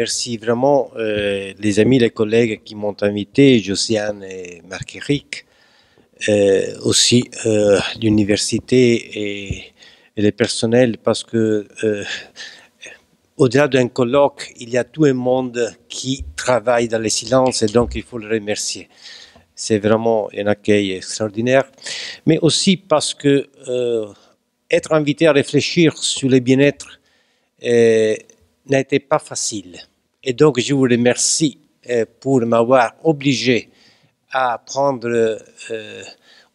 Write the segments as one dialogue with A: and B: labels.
A: remercie vraiment les amis, les collègues qui m'ont invité, Josiane et Marc-Éric, aussi l'université et les personnels, parce que au-delà d'un colloque, il y a tout un monde qui travaille dans le silence et donc il faut le remercier. C'est vraiment un accueil extraordinaire, mais aussi parce que être invité à réfléchir sur le bien-être n'a été pas facile. Et donc, je vous remercie pour m'avoir obligé à prendre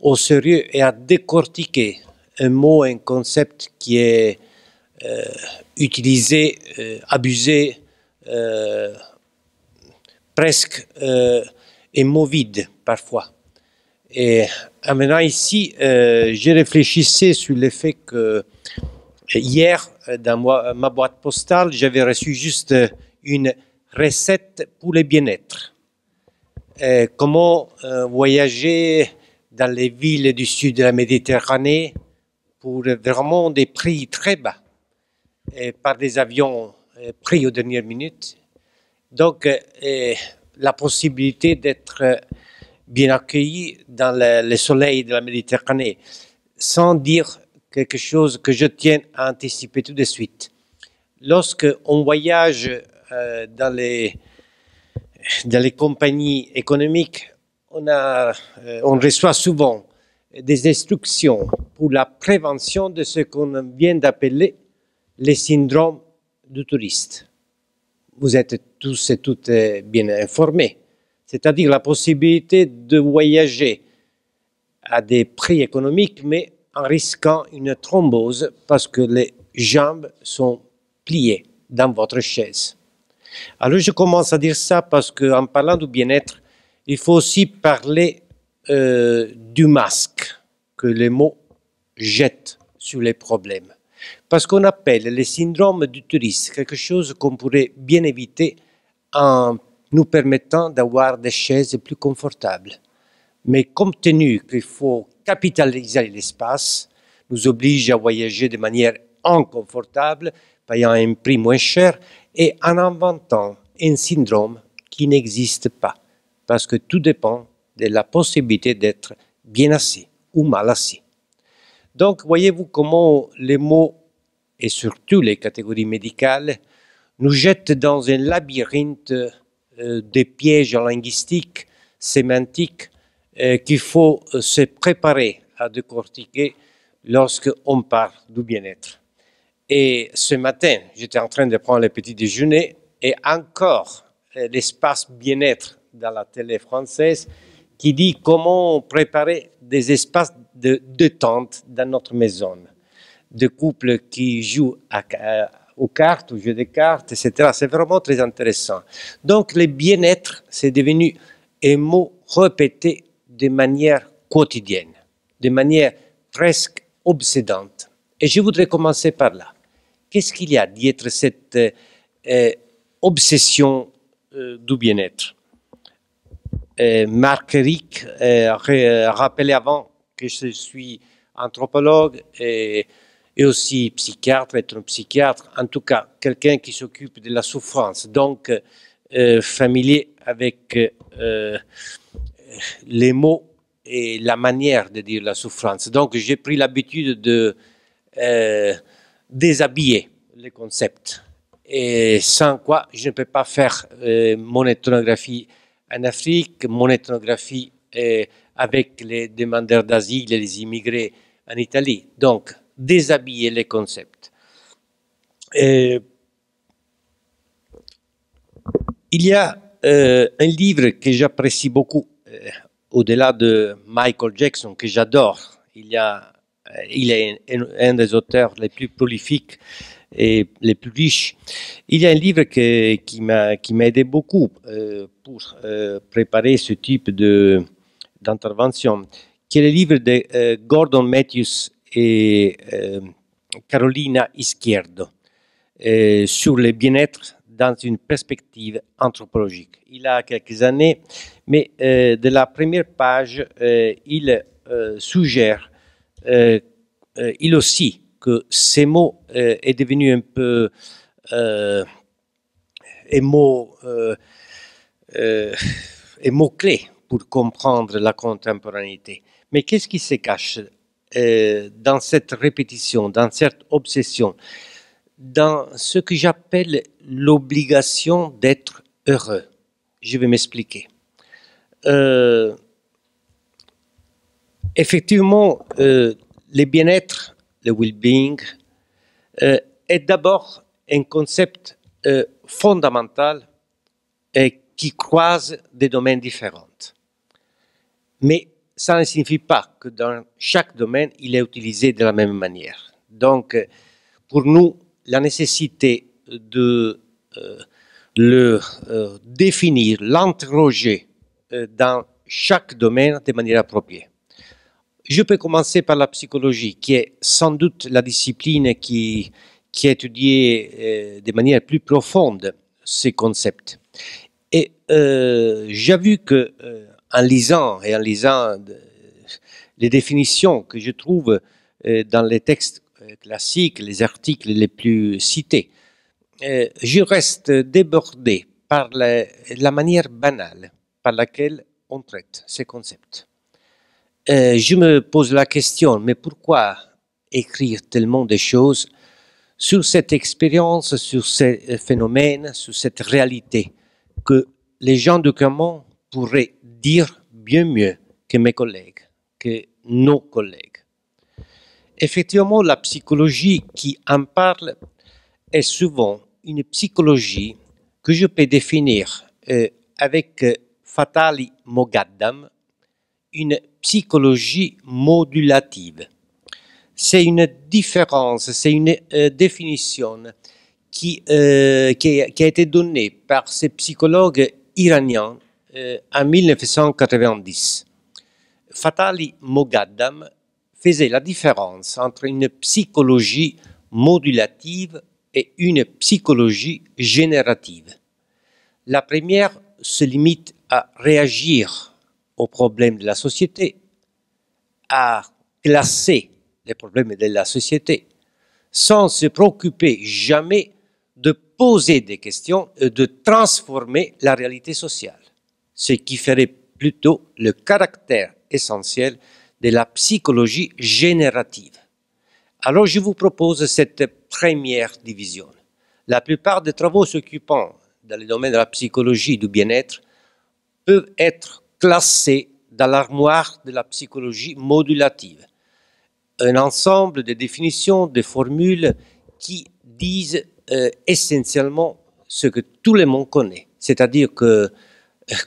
A: au sérieux et à décortiquer un mot, un concept qui est utilisé, abusé, presque un mot vide parfois. Et en venant ici, je réfléchissais sur le fait que hier, dans ma boîte postale, j'avais reçu juste une recette pour le bien-être. Comment voyager dans les villes du sud de la Méditerranée pour vraiment des prix très bas, par des avions pris aux dernières minutes. Donc, la possibilité d'être bien accueilli dans le soleil de la Méditerranée, sans dire quelque chose que je tiens à anticiper tout de suite. Lorsqu'on voyage dans les compagnies économiques, on reçoit souvent des instructions pour la prévention de ce qu'on vient d'appeler les syndromes du touriste. Vous êtes tous et toutes bien informés, c'est-à-dire la possibilité de voyager à des prix économiques, mais en risquant une thrombose parce que les jambes sont pliées dans votre chaise. Alors je commence à dire ça parce qu'en parlant du bien-être, il faut aussi parler du masque que les mots jettent sur les problèmes. Parce qu'on appelle le syndrome du touriste quelque chose qu'on pourrait bien éviter en nous permettant d'avoir des chaises plus confortables. Mais compte tenu qu'il faut capitaliser l'espace, nous oblige à voyager de manière inconfortable, payant un prix moins cher et en inventant un syndrome qui n'existe pas. Parce que tout dépend de la possibilité d'être bien assis ou mal assis. Donc, voyez-vous comment les mots, et surtout les catégories médicales, nous jettent dans un labyrinthe de pièges linguistiques, sémantiques, qu'il faut se préparer à décortiquer lorsqu'on parle du bien-être. Et ce matin, j'étais en train de prendre le petit déjeuner et encore l'espace bien-être dans la télé française qui dit comment préparer des espaces de détente dans notre maison. De couples qui jouent aux cartes, au jeu de cartes, etc. C'est vraiment très intéressant. Donc, le bien-être, c'est devenu un mot répété de manière quotidienne, de manière presque obsédante. Et je voudrais commencer par là. Qu'est-ce qu'il y a derrière cette obsession du bien-être? Marc-Éric a rappelé avant que je suis anthropologue et aussi psychiatre, être un psychiatre, en tout cas quelqu'un qui s'occupe de la souffrance, donc familier avec les mots et la manière de dire la souffrance. Donc j'ai pris l'habitude de déshabiller les concepts, et sans quoi je ne peux pas faire mon ethnographie en Afrique, mon ethnographie avec les demandeurs d'asile et les immigrés en Italie. Donc, déshabiller les concepts. Il y a un livre que j'apprécie beaucoup, au-delà de Michael Jackson, que j'adore. Il est un des auteurs les plus prolifiques et les plus riches. Il y a un livre qui m'a aidé beaucoup pour préparer ce type d'intervention, qui est le livre de Gordon Matthews et Carolina Izquierdo sur le bien-être dans une perspective anthropologique. Il a quelques années, mais de la première page, il suggère, il aussi, que ces mots est devenu un peu et mots-clés pour comprendre la contemporanéité. Mais qu'est-ce qui se cache dans cette répétition, dans cette obsession, dans ce que j'appelle l'obligation d'être heureux? Je vais m'expliquer. Effectivement, le bien-être, le well-being, est d'abord un concept fondamental qui croise des domaines différents. Mais ça ne signifie pas que dans chaque domaine, il est utilisé de la même manière. Donc, pour nous, la nécessité de le définir, l'interroger dans chaque domaine de manière appropriée. Je peux commencer par la psychologie, qui est sans doute la discipline qui a étudié de manière plus profonde ces concepts. Et j'ai vu que en lisant les définitions que je trouve dans les textes classiques, les articles les plus cités, je reste débordé par la manière banale par laquelle on traite ces concepts. Je me pose la question, mais pourquoi écrire tellement de choses sur cette expérience, sur ces phénomènes, sur cette réalité que les gens du commun pourraient dire bien mieux que mes collègues, que nos collègues. Effectivement, la psychologie qui en parle est souvent une psychologie que je peux définir avec Fatali Mogaddam, une psychologie modulative. C'est une différence, c'est une définition qui a été donnée par ces psychologues iraniens en 1990. Fatali Mogaddam faisait la différence entre une psychologie modulative et une psychologie générative. La première se limite à réagir aux problèmes de la société, à classer les problèmes de la société, sans se préoccuper jamais de poser des questions et de transformer la réalité sociale, ce qui ferait plutôt le caractère essentiel de la psychologie générative. Alors je vous propose cette première division. La plupart des travaux s'occupant dans le domaine de la psychologie du bien-être peuvent être classés dans l'armoire de la psychologie modulative. Un ensemble de définitions, de formules qui disent essentiellement ce que tout le monde connaît, c'est-à-dire que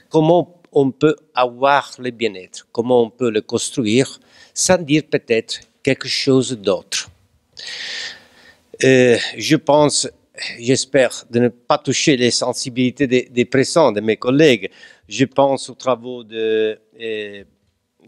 A: comment on peut avoir le bien-être, comment on peut le construire, sans dire peut-être quelque chose d'autre. Je pense, j'espère, de ne pas toucher les sensibilités des présents, de mes collègues. Je pense aux travaux de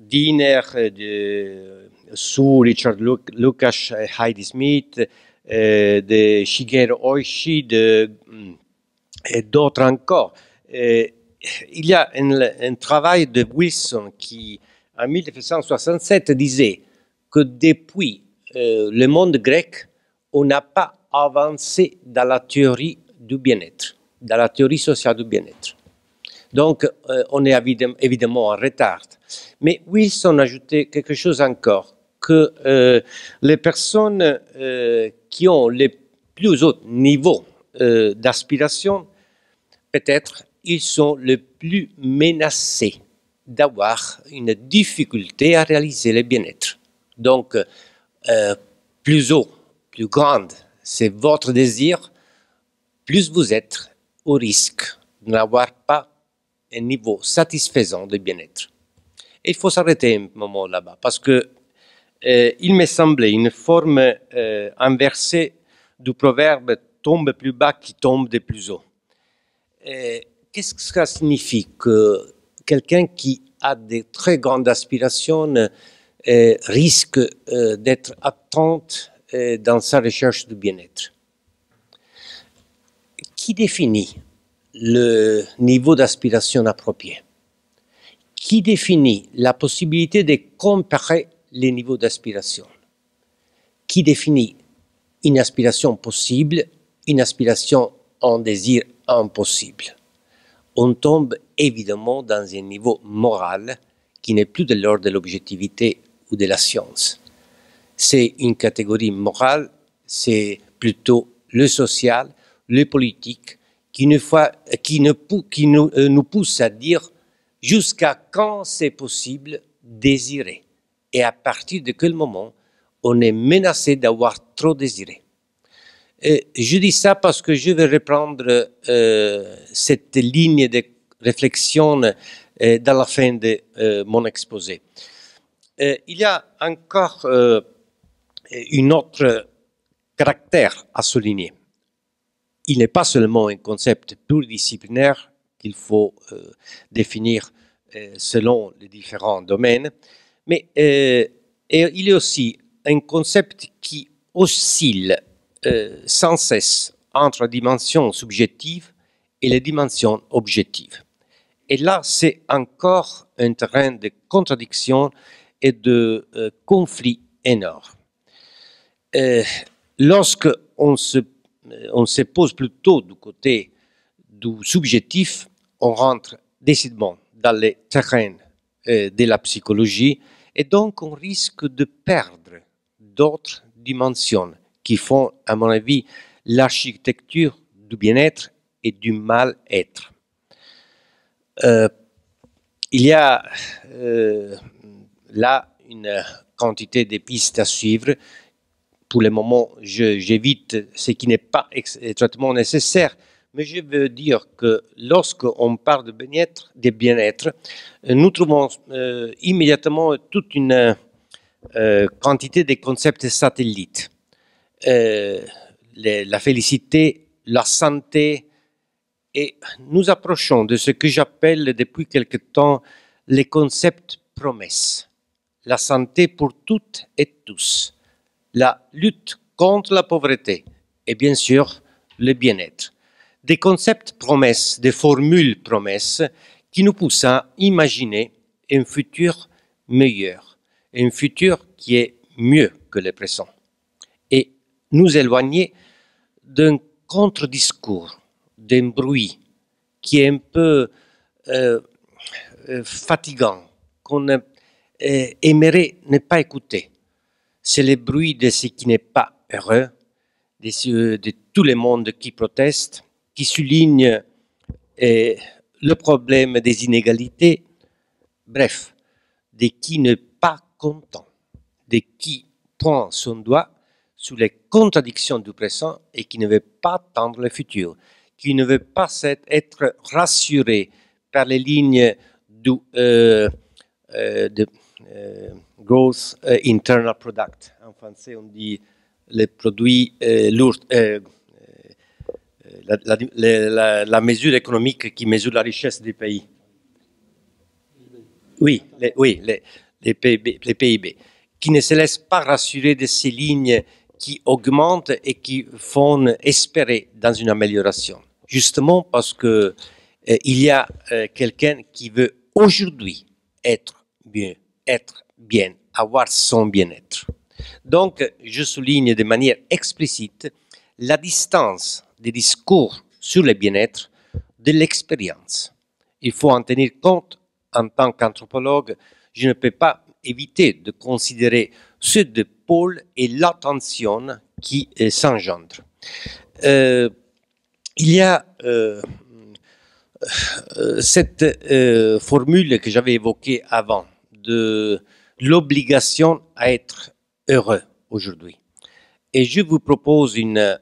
A: Diener, de Su, Richard Lukács, Heidi Smith, de Shigeru Oishi, et d'autres encore. Il y a un travail de Wilson qui, en 1967, disait que depuis le monde grec, on n'a pas avancé dans la théorie du bien-être, dans la théorie sociale du bien-être. Donc, on est évidemment en retard. Mais Wilson ajoutait quelque chose encore, que les personnes qui ont les plus hauts niveaux d'aspiration, peut-être, ils sont les plus menacés d'avoir une difficulté à réaliser le bien-être. Donc, plus haut, plus grande, c'est votre désir, plus vous êtes au risque de n'avoir pas un niveau satisfaisant de bien-être. Et il faut s'arrêter un moment là-bas, parce que il me semblait une forme inversée du proverbe « tombe plus bas qui tombe de plus haut ». Qu'est-ce que ça signifie que quelqu'un qui a de très grandes aspirations risque d'être attente dans sa recherche du bien-être? Qui définit le niveau d'aspiration approprié? Qui définit la possibilité de comparer les niveaux d'aspiration? Qui définit une aspiration possible, une aspiration en désir impossible. On tombe évidemment dans un niveau moral qui n'est plus de l'ordre de l'objectivité ou de la science. C'est une catégorie morale, c'est plutôt le social, le politique, qui nous pousse à dire jusqu'à quand c'est possible désirer et à partir de quel moment on est menacé d'avoir trop désiré. Je dis ça parce que je vais reprendre cette ligne de réflexion dans la fin de mon exposé. Il y a encore un autre caractère à souligner. Il n'est pas seulement un concept pluridisciplinaire qu'il faut définir selon les différents domaines, mais il est aussi un concept qui oscille sans cesse entre la dimension subjective et les dimensions objectives. Et là, c'est encore un terrain de contradiction et de conflit énorme. Lorsque on se pose plutôt du côté du subjectif, on rentre décidément dans les terrains de la psychologie et donc on risque de perdre d'autres dimensions qui font, à mon avis, l'architecture du bien-être et du mal-être. Il y a là une quantité de pistes à suivre. Pour le moment, j'évite ce qui n'est pas extrêmement nécessaire, mais je veux dire que lorsqu'on parle de bien-être, nous trouvons immédiatement toute une quantité de concepts satellites. La félicité, la santé, et nous approchons de ce que j'appelle depuis quelque temps les concepts promesses. La santé pour toutes et tous, la lutte contre la pauvreté et bien sûr le bien-être. Des concepts promesses, des formules promesses qui nous poussent à imaginer un futur meilleur, un futur qui est mieux que le présent. Et nous éloigner d'un contre-discours, d'un bruit qui est un peu fatigant, qu'on aimerait ne pas écouter. C'est le bruit de ce qui n'est pas heureux, de tout le monde qui proteste, qui souligne le problème des inégalités, bref, de qui n'est pas content, de qui prend son doigt sur les contradictions du présent et qui ne veut pas tendre le futur, qui ne veut pas être rassuré par les lignes du Growth Internal Product. En français, on dit les produits lourds, la mesure économique qui mesure la richesse des pays. Oui, les PIB, qui ne se laissent pas rassurer de ces lignes qui augmentent et qui font espérer dans une amélioration. Justement parce que il y a quelqu'un qui veut aujourd'hui être mieux, être bien, avoir son bien-être. Donc, je souligne de manière explicite la distance des discours sur le bien-être de l'expérience. Il faut en tenir compte. En tant qu'anthropologue, je ne peux pas éviter de considérer ceux de pôles et l'attention qui s'engendre. Il y a cette formule que j'avais évoquée avant, de l'obligation à être heureux aujourd'hui. Et je vous propose une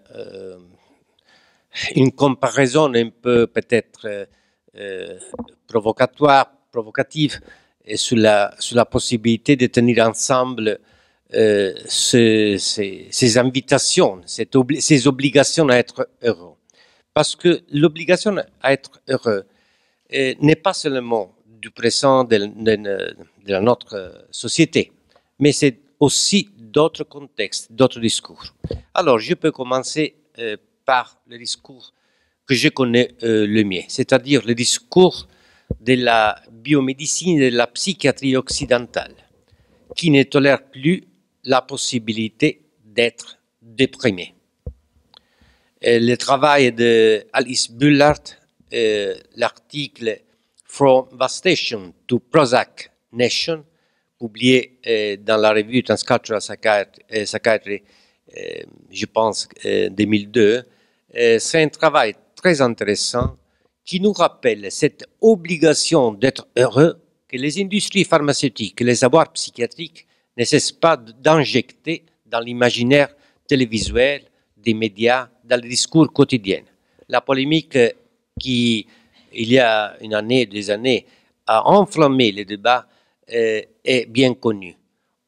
A: comparaison un peu peut-être provocative sur la possibilité de tenir ensemble ces invitations, ces obligations à être heureux. Parce que l'obligation à être heureux n'est pas seulement du présent de notre société, mais c'est aussi d'autres contextes, d'autres discours. Alors, je peux commencer par le discours que je connais le mieux, c'est-à-dire le discours de la biomédecine et de la psychiatrie occidentale, qui ne tolère plus la possibilité d'être déprimé. Le travail de Alice Bullard, l'article From Vastation to Prozac Nation, publié dans la revue Transcultural Psychiatry, je pense 2002, c'est un travail très intéressant qui nous rappelle cette obligation d'être heureux que les industries pharmaceutiques, les savoirs psychiatriques ne cessent pas d'injecter dans l'imaginaire télévisuel, des médias, dans le discours quotidien. La polémique qui, il y a une année, 2 années, a enflammé les débats est bien connue.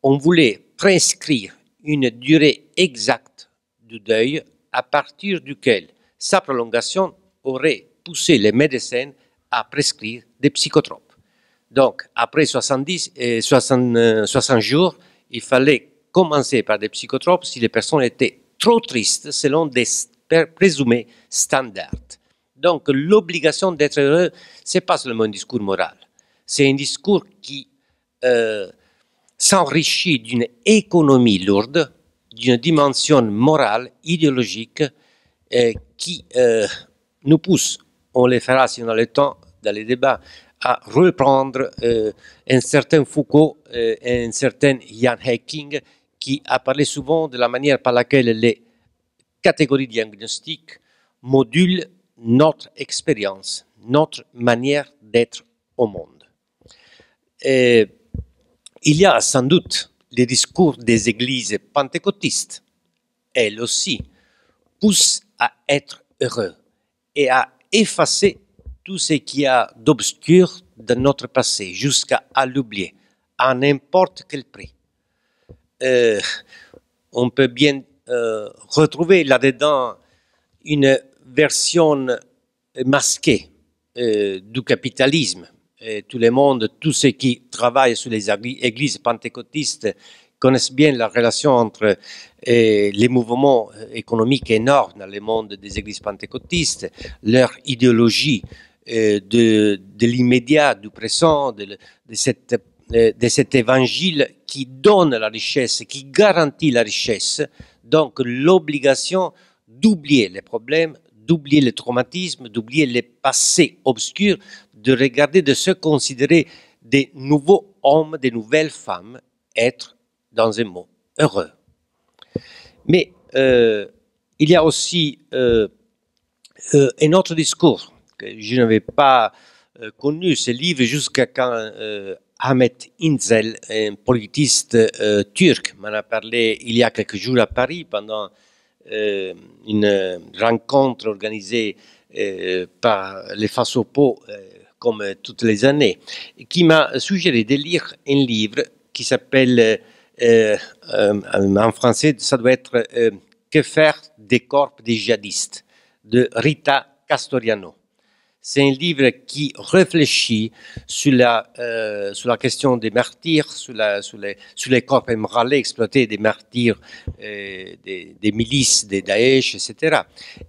A: On voulait prescrire une durée exacte du deuil à partir duquel sa prolongation aurait poussé les médecins à prescrire des psychotropes. Donc, après 60 jours, il fallait commencer par des psychotropes si les personnes étaient trop tristes selon des présumés standards. Donc, l'obligation d'être heureux, ce n'est pas seulement un discours moral. C'est un discours qui s'enrichit d'une économie lourde, d'une dimension morale, idéologique, qui nous pousse, on le fera si on a le temps dans les débats, à reprendre un certain Foucault et un certain Ian Hacking qui a parlé souvent de la manière par laquelle les catégories diagnostiques modulent notre expérience, notre manière d'être au monde. Il y a sans doute les discours des églises pentecôtistes. Elles aussi poussent à être heureux et à effacer tout ce qu'il y a d'obscur de notre passé, jusqu'à l'oublier, à n'importe quel prix. On peut bien retrouver là-dedans une version masquée du capitalisme. Tout le monde, tous ceux qui travaillent sur les églises pentecôtistes connaissent bien la relation entre les mouvements économiques énormes dans le monde des églises pentecôtistes, leur idéologie de l'immédiat, du présent, de cet évangile qui donne la richesse, qui garantit la richesse. Donc l'obligation d'oublier les problèmes, d'oublier les traumatismes, d'oublier les passés obscurs, de regarder, de se considérer des nouveaux hommes, des nouvelles femmes, être, dans un mot, heureux. Mais il y a aussi un autre discours que je n'avais pas connu, ce livre, jusqu'à quand Ahmet İncel, un politiste turc, m'en a parlé il y a quelques jours à Paris pendant une rencontre organisée par les Fasopo, comme toutes les années, qui m'a suggéré de lire un livre qui s'appelle, en français, ça doit être Que faire des corps des djihadistes, de Rita Castoriano. C'est un livre qui réfléchit sur la question des martyrs, sur les corps ébranlés, exploités des martyrs des milices, des Daesh, etc.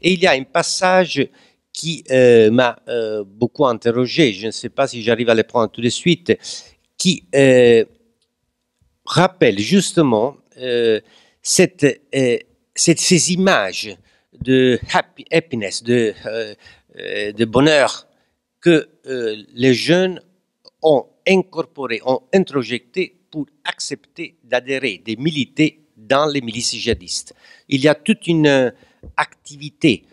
A: Et il y a un passage qui m'a beaucoup interrogé, je ne sais pas si j'arrive à le prendre tout de suite, qui rappelle justement ces images de happiness, de bonheur que les jeunes ont incorporé, ont introjecté pour accepter d'adhérer, de militer dans les milices djihadistes. Il y a toute une activité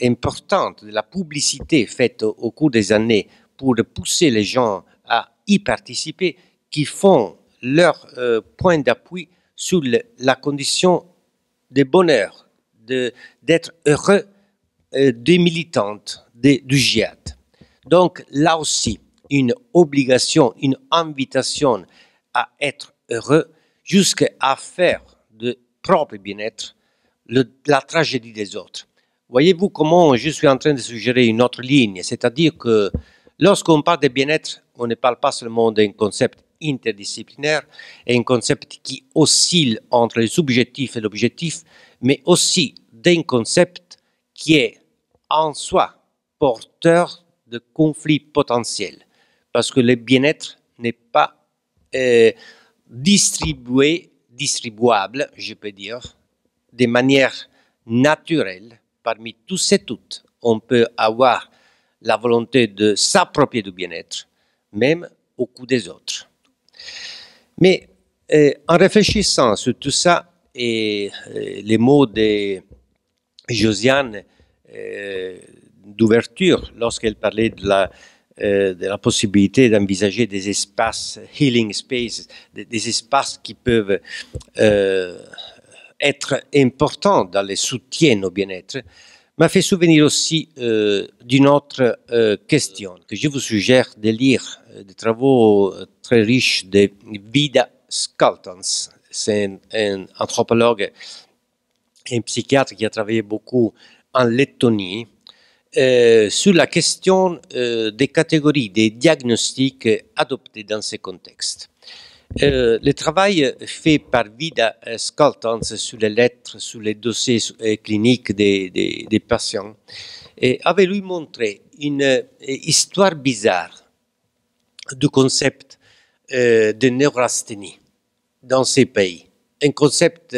A: importante de la publicité faite au cours des années pour pousser les gens à y participer, qui font leur point d'appui sur la condition de bonheur, d'être heureux des militantes du djihad. Donc là aussi, une obligation, une invitation à être heureux jusqu'à faire de propre bien-être la tragédie des autres. Voyez-vous comment je suis en train de suggérer une autre ligne, c'est-à-dire que lorsqu'on parle de bien-être, on ne parle pas seulement d'un concept interdisciplinaire et un concept qui oscille entre le subjectif et l'objectif, mais aussi d'un concept qui est en soi porteur de conflits potentiels, parce que le bien-être n'est pas distribuable, je peux dire, de manière naturelle parmi tous et toutes, on peut avoir la volonté de s'approprier du bien-être, même au coût des autres. Mais en réfléchissant sur tout ça, et les mots de Josiane d'ouverture, lorsqu'elle parlait de la possibilité d'envisager des espaces, healing spaces, des espaces qui peuvent être importants dans le soutien au bien-être, m'a fait souvenir aussi d'une autre question que je vous suggère de lire, des travaux très riches de Vida Skaltans. C'est un anthropologue et un psychiatre qui a travaillé beaucoup en Lettonie sur la question des catégories, des diagnostics adoptés dans ces contextes. Le travail fait par Vida Skaltans sur les lettres, sur les dossiers cliniques des patients, avait lui montré une histoire bizarre du concept de neurasthénie dans ces pays. Un concept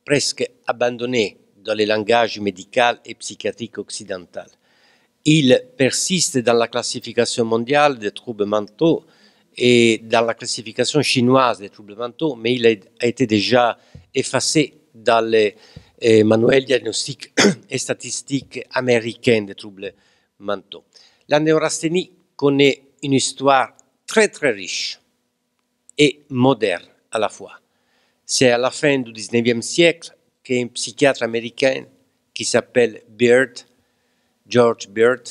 A: presque abandonné dans le langage médical et psychiatrique occidental. Il persiste dans la classification mondiale des troubles mentaux et dans la classification chinoise des troubles mentaux, mais il a été déjà effacé dans les manuels diagnostiques et statistiques américains des troubles mentaux. La neurasthénie connaît une histoire très très riche et moderne à la fois. C'est à la fin du 19e siècle qu'un psychiatre américain qui s'appelle George Beard,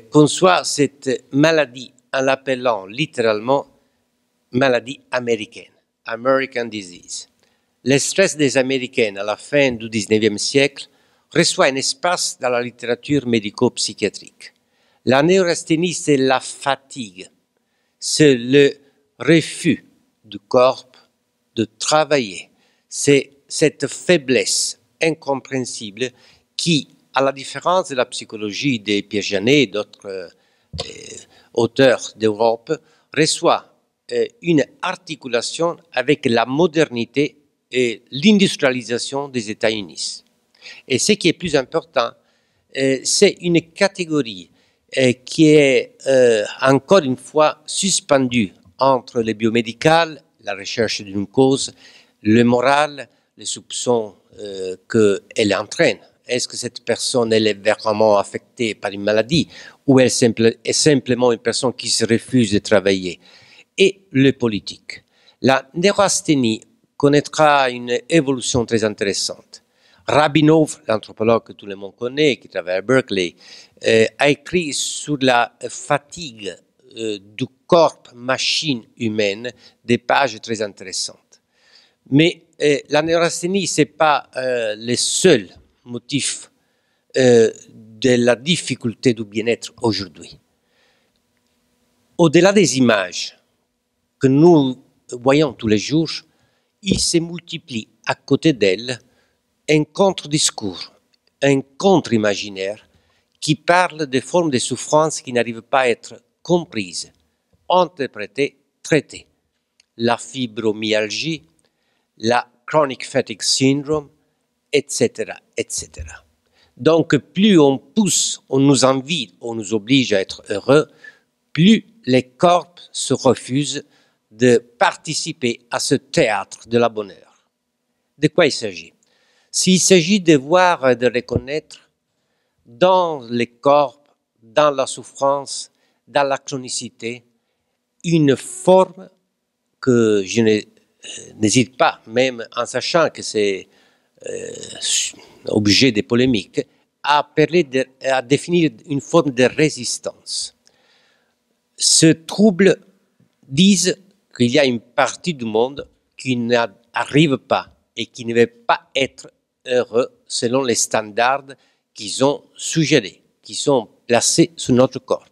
A: conçoit cette maladie en l'appelant littéralement maladie américaine, American Disease. Le stress des Américains à la fin du 19e siècle reçoit un espace dans la littérature médico-psychiatrique. La neurasthénie, c'est la fatigue, c'est le refus du corps de travailler. C'est cette faiblesse incompréhensible qui, à la différence de la psychologie de Pierre Janet et d'autres auteurs d'Europe, reçoit une articulation avec la modernité et l'industrialisation des États-Unis. Et ce qui est plus important, c'est une catégorie qui est encore une fois suspendue entre le biomédical, la recherche d'une cause, le moral, les soupçons qu'elle entraîne. Est-ce que cette personne elle est vraiment affectée par une maladie ou elle est simplement une personne qui se refuse de travailler? Et le politique. La neurasthénie connaîtra une évolution très intéressante. Rabinov, l'anthropologue que tout le monde connaît, qui travaille à Berkeley, a écrit sur la fatigue du corps machine humaine des pages très intéressantes. Mais la neurasthénie, ce n'est pas le seul motif de la difficulté du bien-être aujourd'hui. Au-delà des images que nous voyons tous les jours, il se multiplie à côté d'elles un contre-discours, un contre-imaginaire qui parle de formes de souffrance qui n'arrivent pas à être comprises, interprétées, traitées. La fibromyalgie, la chronic fatigue syndrome, etc., etc. Donc, plus on pousse, on nous invite, on nous oblige à être heureux, plus les corps se refusent de participer à ce théâtre de la bonheur. De quoi il s'agit? S'il s'agit de voir et de reconnaître dans les corps, dans la souffrance, dans la chronicité, une forme que je n'hésite pas, même en sachant que c'est objet de polémiques, à définir une forme de résistance. Ce trouble disent qu'il y a une partie du monde qui n'arrive pas et qui ne veut pas être heureux selon les standards qu'ils ont suggérés, qui sont placés sur notre corps.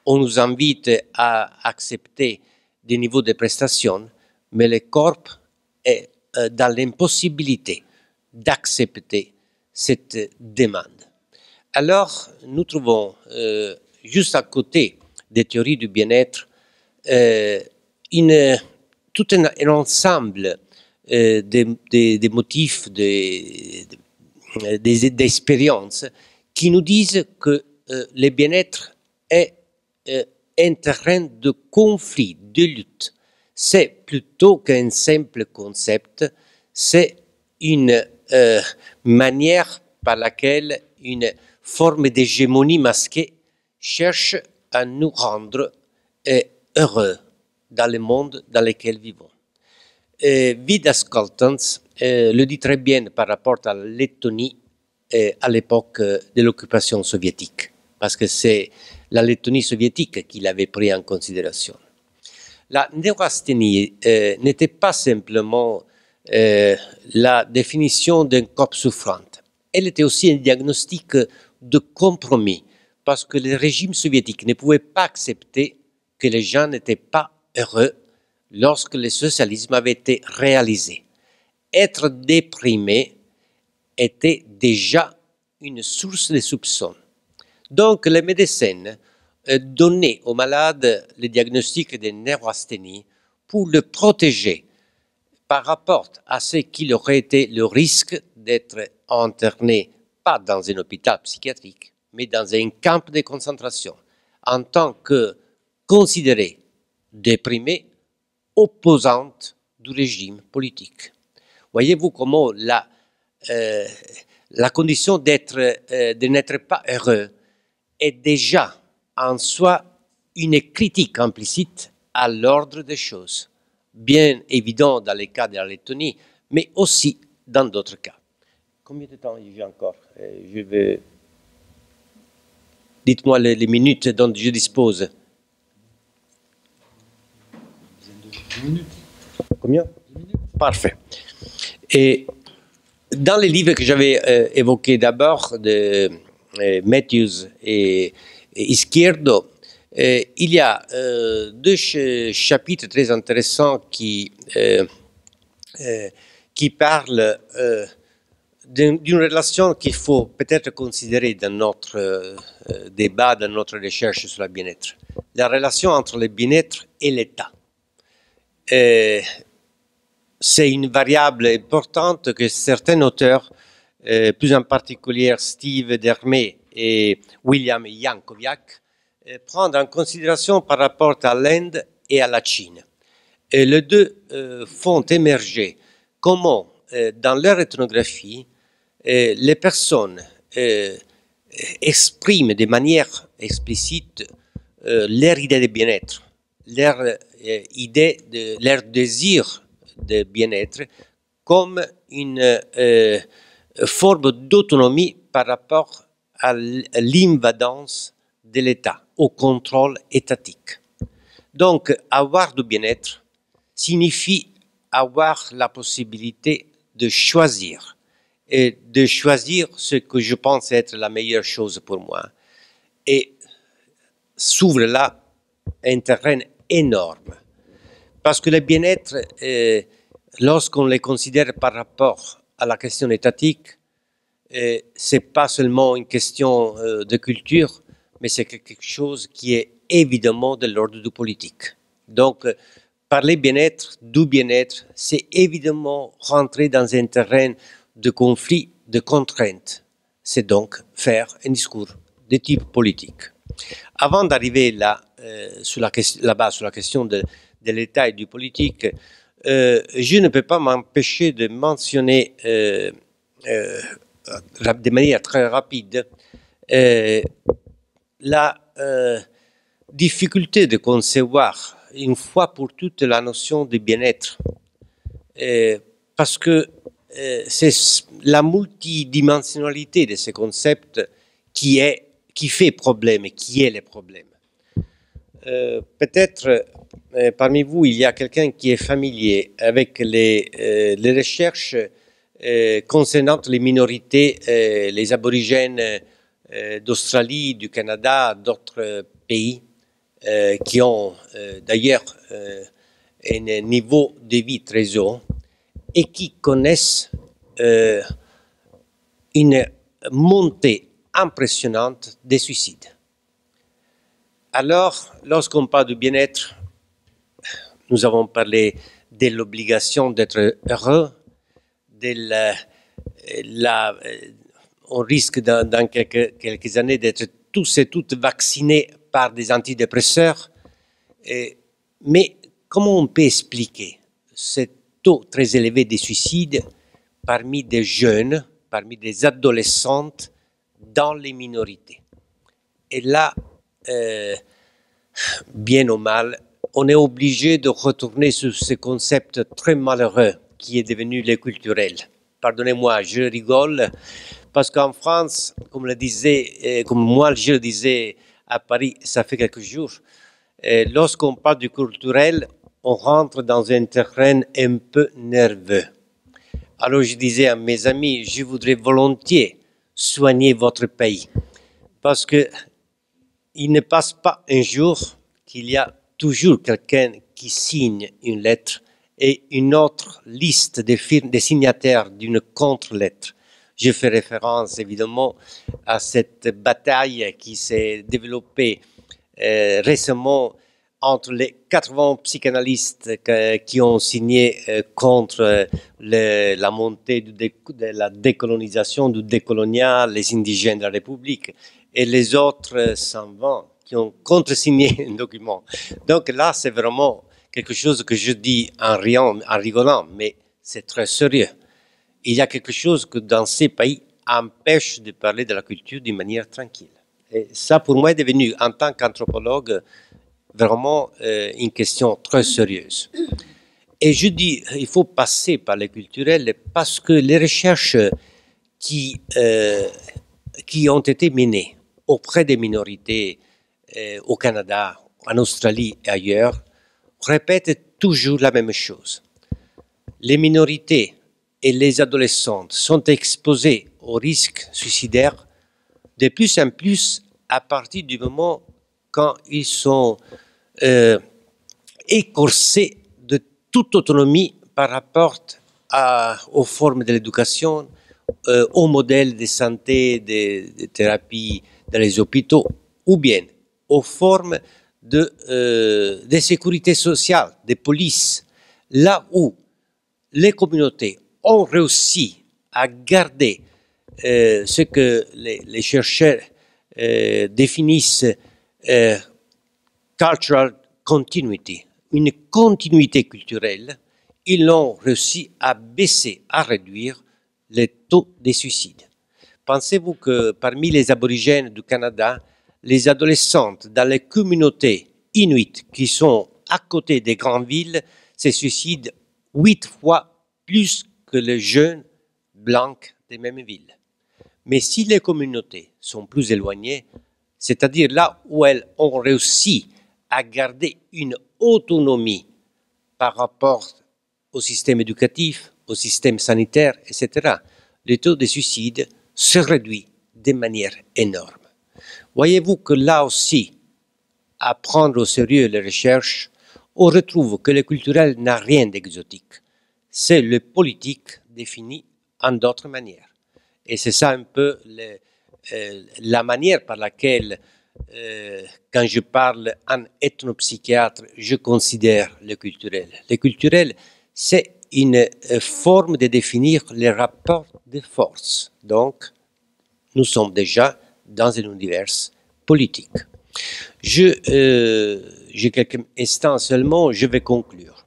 A: On nous invite à accepter des niveaux de prestations, mais le corps est dans l'impossibilité d'accepter cette demande. Alors, nous trouvons juste à côté des théories du bien-être tout un ensemble des motifs, des d'expériences qui nous disent que le bien-être est un terrain de conflit, de lutte. C'est plutôt qu'un simple concept, c'est une manière par laquelle une forme d'hégémonie masquée cherche à nous rendre heureux dans le monde dans lequel nous vivons. Vidas Koltons le dit très bien par rapport à la Lettonie à l'époque de l'occupation soviétique, parce que c'est la Lettonie soviétique qu'il avait pris en considération. La neurasthénie n'était pas simplement la définition d'un corps souffrant. Elle était aussi un diagnostic de compromis, parce que le régime soviétique ne pouvait pas accepter que les gens n'étaient pas heureux lorsque le socialisme avait été réalisé. Être déprimé était déjà une source de soupçons. Donc, les médecins donnaient aux malades le diagnostic de neurasthénie pour le protéger par rapport à ce qu'il aurait été le risque d'être interné, pas dans un hôpital psychiatrique, mais dans un camp de concentration, en tant que considéré déprimé, opposante du régime politique. Voyez-vous comment la condition de n'être pas heureux est déjà en soi une critique implicite à l'ordre des choses, bien évident dans les cas de la Lettonie, mais aussi dans d'autres cas. Combien de temps j'ai encore? Je vais... Dites-moi les minutes dont je dispose.
B: 10 minutes.
A: Combien?
B: 10 minutes.
A: Parfait. Et dans les livres que j'avais évoqués d'abord, de Matthews et Izquierdo, il y a deux chapitres très intéressants qui parlent d'une relation qu'il faut peut-être considérer dans notre débat, dans notre recherche sur le bien-être. La relation entre le bien-être et l'État. C'est une variable importante que certains auteurs, plus en particulier Steve Dermé et William Jankowiak, prennent en considération par rapport à l'Inde et à la Chine. Et les deux font émerger comment, dans leur ethnographie, les personnes expriment de manière explicite leur idée de bien-être, leur idée, leur désir de bien-être comme une forme d'autonomie par rapport à l'invadance de l'État, au contrôle étatique. Donc, avoir du bien-être signifie avoir la possibilité de choisir, et de choisir ce que je pense être la meilleure chose pour moi. Et s'ouvre là un terrain énorme. Parce que le bien-être, lorsqu'on le considère par rapport à la question étatique, c'est pas seulement une question de culture, mais c'est quelque chose qui est évidemment de l'ordre du politique. Donc, parler bien-être, du bien-être, c'est évidemment rentrer dans un terrain de conflit, de contrainte. C'est donc faire un discours de type politique. Avant d'arriver là, là-bas sur la question de l'État et du politique, je ne peux pas m'empêcher de mentionner de manière très rapide la difficulté de concevoir une fois pour toutes la notion de bien-être, parce que c'est la multidimensionnalité de ce concept qui fait problème et qui est le problème. Peut-être parmi vous, il y a quelqu'un qui est familier avec les recherches concernant les minorités, les aborigènes d'Australie, du Canada, d'autres pays qui ont d'ailleurs un niveau de vie très haut et qui connaissent une montée impressionnante des suicides. Alors, lorsqu'on parle du bien-être, nous avons parlé de l'obligation d'être heureux, de on risque dans quelques années d'être tous et toutes vaccinés par des antidépresseurs. Mais comment on peut expliquer ce taux très élevé de suicides parmi des jeunes, parmi des adolescentes dans les minorités? Et là, bien ou mal, on est obligé de retourner sur ce concept très malheureux qui est devenu le culturel. Pardonnez-moi, je rigole, parce qu'en France, comme moi je le disais à Paris, ça fait quelques jours, lorsqu'on parle du culturel, on rentre dans un terrain un peu nerveux. Alors je disais à mes amis, je voudrais volontiers soigner votre pays, parce que il ne passe pas un jour qu'il y a toujours quelqu'un qui signe une lettre et une autre liste des signataires d'une contre-lettre. Je fais référence évidemment à cette bataille qui s'est développée récemment entre les 80 psychanalystes qui ont signé contre la montée de la décolonisation, du décolonial, les indigènes de la République, et les autres 120 qui ont contre-signé un document. Donc là, c'est vraiment quelque chose que je dis en riant, en rigolant, mais c'est très sérieux. Il y a quelque chose que dans ces pays empêche de parler de la culture d'une manière tranquille. Et ça, pour moi, est devenu, en tant qu'anthropologue, vraiment une question très sérieuse. Et je dis, il faut passer par le culturel parce que les recherches qui ont été menées auprès des minorités au Canada, en Australie et ailleurs, répètent toujours la même chose. Les minorités et les adolescentes sont exposées au risque suicidaire de plus en plus à partir du moment quand ils sont écorcés de toute autonomie par rapport aux formes de l'éducation, au modèle de santé, de thérapie dans les hôpitaux, ou bien aux formes de sécurité sociale, de police, là où les communautés ont réussi à garder ce que les chercheurs définissent cultural continuity, une continuité culturelle, ils ont réussi à baisser, à réduire les taux de suicide. Pensez-vous que parmi les aborigènes du Canada, les adolescentes dans les communautés inuites qui sont à côté des grandes villes se suicident 8 fois plus que les jeunes blancs des mêmes villes? Mais si les communautés sont plus éloignées, c'est-à-dire là où elles ont réussi à garder une autonomie par rapport au système éducatif, au système sanitaire, etc., le taux de suicide se réduit de manière énorme. Voyez-vous que là aussi, à prendre au sérieux les recherches, on retrouve que le culturel n'a rien d'exotique. C'est le politique défini en d'autres manières. Et c'est ça un peu la manière par laquelle, quand je parle en ethnopsychiatre, je considère le culturel. Le culturel, c'est une forme de définir les rapports de force. Donc, nous sommes déjà dans un univers politique. J'ai quelques instants seulement, je vais conclure.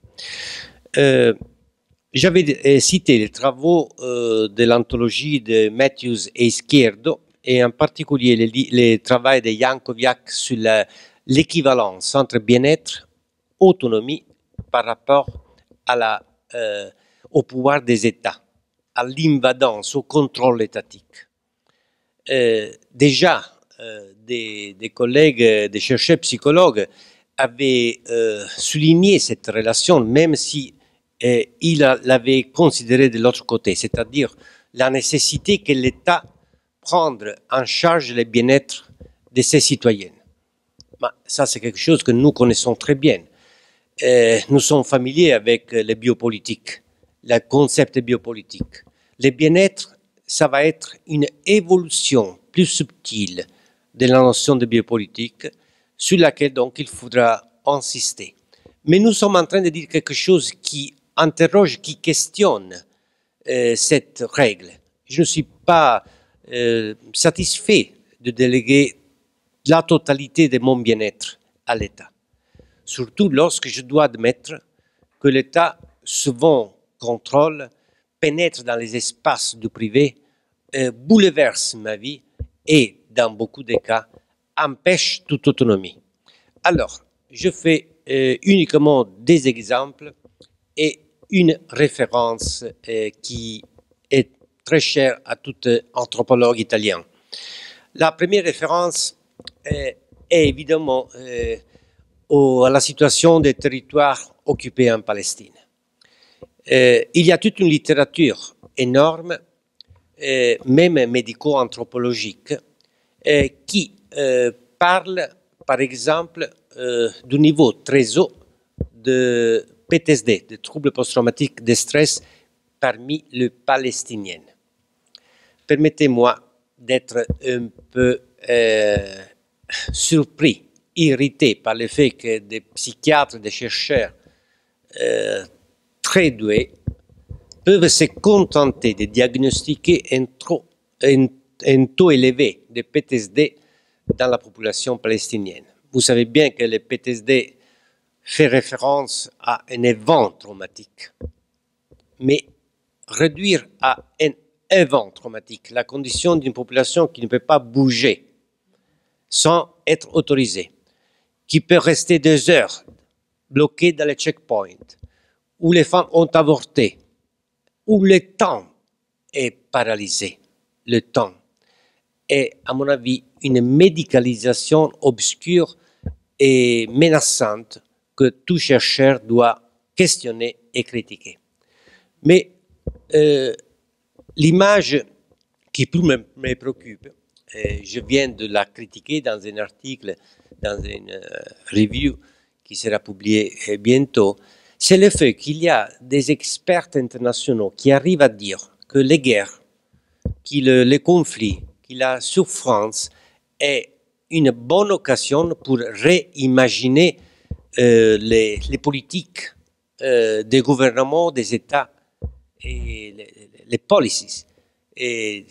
A: J'avais cité les travaux de l'anthologie de Matthews et Izquierdo, et en particulier les travaux de Jankoviak sur l'équivalence entre bien-être, autonomie par rapport au pouvoir des États, à l'invadance, au contrôle étatique. Déjà, des collègues, des chercheurs psychologues avaient souligné cette relation, même si il l'avait considéré de l'autre côté, c'est-à-dire la nécessité que l'État prenne en charge le bien-être de ses citoyens. Mais ça, c'est quelque chose que nous connaissons très bien. Nous sommes familiers avec le biopolitique, le concept biopolitique. Le bien-être, ça va être une évolution plus subtile de la notion de biopolitique sur laquelle donc il faudra insister. Mais nous sommes en train de dire quelque chose qui interroge, qui questionne cette règle. Je ne suis pas satisfait de déléguer la totalité de mon bien-être à l'État. Surtout lorsque je dois admettre que l'État souvent contrôle, pénètre dans les espaces du privé, bouleverse ma vie et, dans beaucoup de cas, empêche toute autonomie. Alors, je fais uniquement des exemples et une référence qui est très chère à tout anthropologue italien. La première référence est évidemment à la situation des territoires occupés en Palestine. Il y a toute une littérature énorme, même médico-anthropologique, qui parle, par exemple, du niveau très haut de PTSD, de troubles post-traumatiques de stress, parmi les Palestiniens. Permettez-moi d'être un peu surpris, irrité par le fait que des psychiatres, des chercheurs très doués peuvent se contenter de diagnostiquer un taux élevé de PTSD dans la population palestinienne. Vous savez bien que le PTSD fait référence à un événement traumatique. Mais réduire à un événement traumatique la condition d'une population qui ne peut pas bouger sans être autorisée, qui peut rester 2 heures bloquée dans les checkpoints, où les femmes ont avorté, où le temps est paralysé, le temps est, à mon avis, une médicalisation obscure et menaçante que tout chercheur doit questionner et critiquer. Mais l'image qui plus me préoccupe, je viens de la critiquer dans un article, dans une review qui sera publiée bientôt, c'est le fait qu'il y a des experts internationaux qui arrivent à dire que les guerres, que les conflits, que la souffrance est une bonne occasion pour réimaginer les politiques des gouvernements, des États et les policies et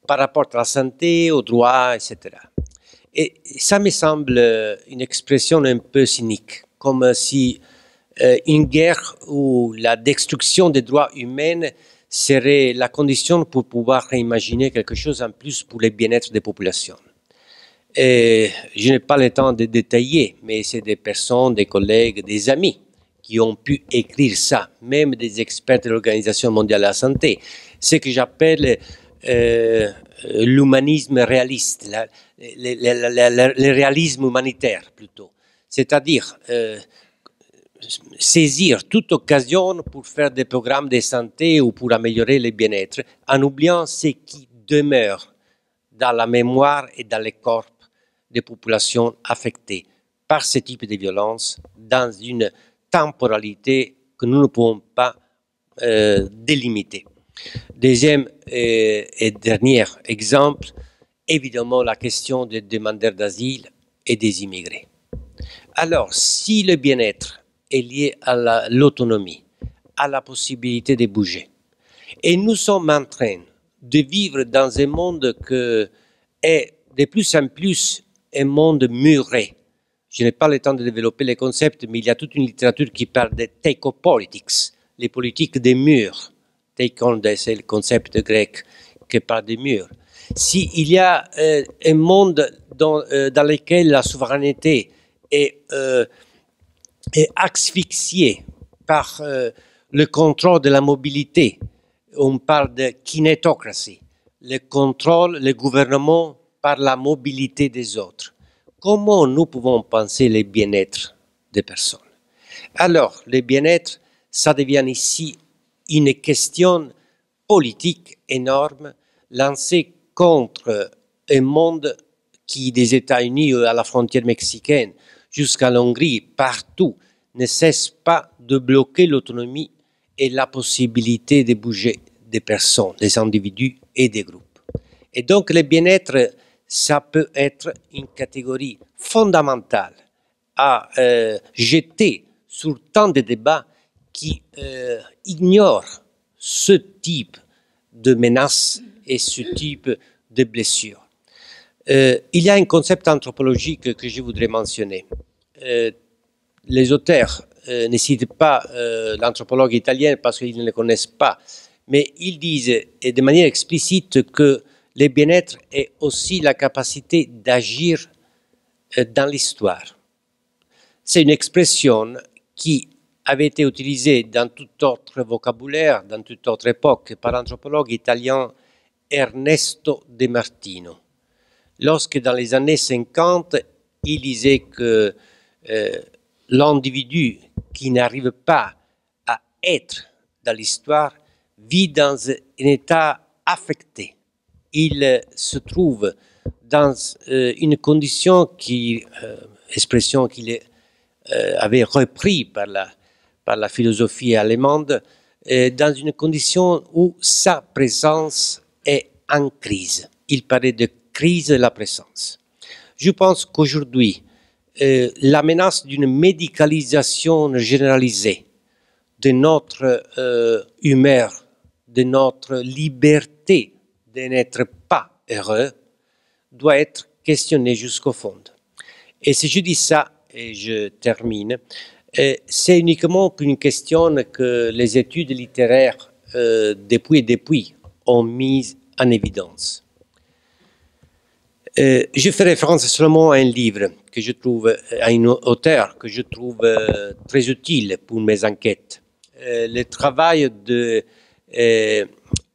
A: par rapport à la santé, aux droits, etc. Et ça me semble une expression un peu cynique, comme si une guerre ou la destruction des droits humains serait la condition pour pouvoir réimaginer quelque chose en plus pour le bien-être des populations. Et je n'ai pas le temps de détailler, mais c'est des personnes, des collègues, des amis qui ont pu écrire ça, même des experts de l'Organisation mondiale de la santé. Ce que j'appelle l'humanisme réaliste, le réalisme humanitaire plutôt. C'est-à-dire saisir toute occasion pour faire des programmes de santé ou pour améliorer le bien-être, en oubliant ce qui demeure dans la mémoire et dans les corps des populations affectées par ce type de violence dans une temporalité que nous ne pouvons pas délimiter. Deuxième et dernier exemple, évidemment la question des demandeurs d'asile et des immigrés. Alors, si le bien-être est lié à l'autonomie, à la possibilité de bouger, et nous sommes en train de vivre dans un monde qui est de plus en plus un monde muré. Je n'ai pas le temps de développer les concepts, mais il y a toute une littérature qui parle de take-on-politics, les politiques des murs. Take-on, c'est le concept grec qui parle des murs. S'il y a un monde dans lequel la souveraineté est asphyxiée par le contrôle de la mobilité, on parle de kinetocracy, le contrôle, le gouvernement par la mobilité des autres. Comment nous pouvons penser le bien-être des personnes? Alors, le bien-être, ça devient ici une question politique énorme lancée contre un monde qui, des États-Unis à la frontière mexicaine jusqu'à l'Hongrie, partout, ne cesse pas de bloquer l'autonomie et la possibilité de bouger des personnes, des individus et des groupes. Et donc, le bien-être, ça peut être une catégorie fondamentale à jeter sur tant de débats qui ignorent ce type de menaces et ce type de blessures. Il y a un concept anthropologique que je voudrais mentionner. Les auteurs ne citent pas l'anthropologue italien parce qu'ils ne le connaissent pas, mais ils disent et de manière explicite que le bien-être est aussi la capacité d'agir dans l'histoire. C'est une expression qui avait été utilisée dans tout autre vocabulaire, dans toute autre époque, par l'anthropologue italien Ernesto De Martino. Lorsque dans les années 50, il disait que l'individu qui n'arrive pas à être dans l'histoire vit dans un état affecté. Il se trouve dans une condition expression qu'il avait repris par la philosophie allemande, dans une condition où sa présence est en crise. Il parlait de crise de la présence. Je pense qu'aujourd'hui, la menace d'une médicalisation généralisée de notre humeur, de notre liberté de n'être pas heureux, doit être questionnée jusqu'au fond. Et si je dis ça, et je termine, c'est uniquement une question que les études littéraires depuis ont mise en évidence. Je fais référence seulement à un livre que je trouve, à un auteur que je trouve très utile pour mes enquêtes. Le travail de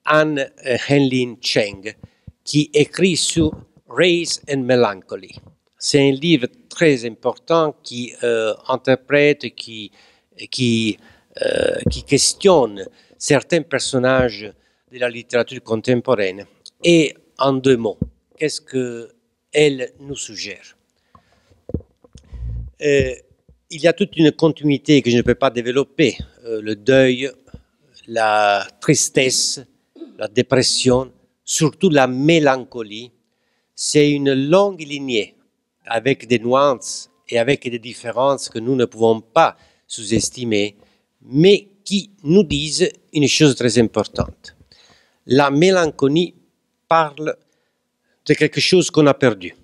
A: Anne Henlin Cheng, qui écrit sur Race and Melancholy. C'est un livre très important qui interprète, qui questionne certains personnages de la littérature contemporaine. Et en 2 mots, qu'est-ce qu'elle nous suggère? Il y a toute une continuité que je ne peux pas développer. Le deuil, la tristesse, la dépression, surtout la mélancolie. C'est une longue lignée avec des nuances et avec des différences que nous ne pouvons pas sous-estimer, mais qui nous disent une chose très importante. La mélancolie parle de quelque chose qu'on a perdu.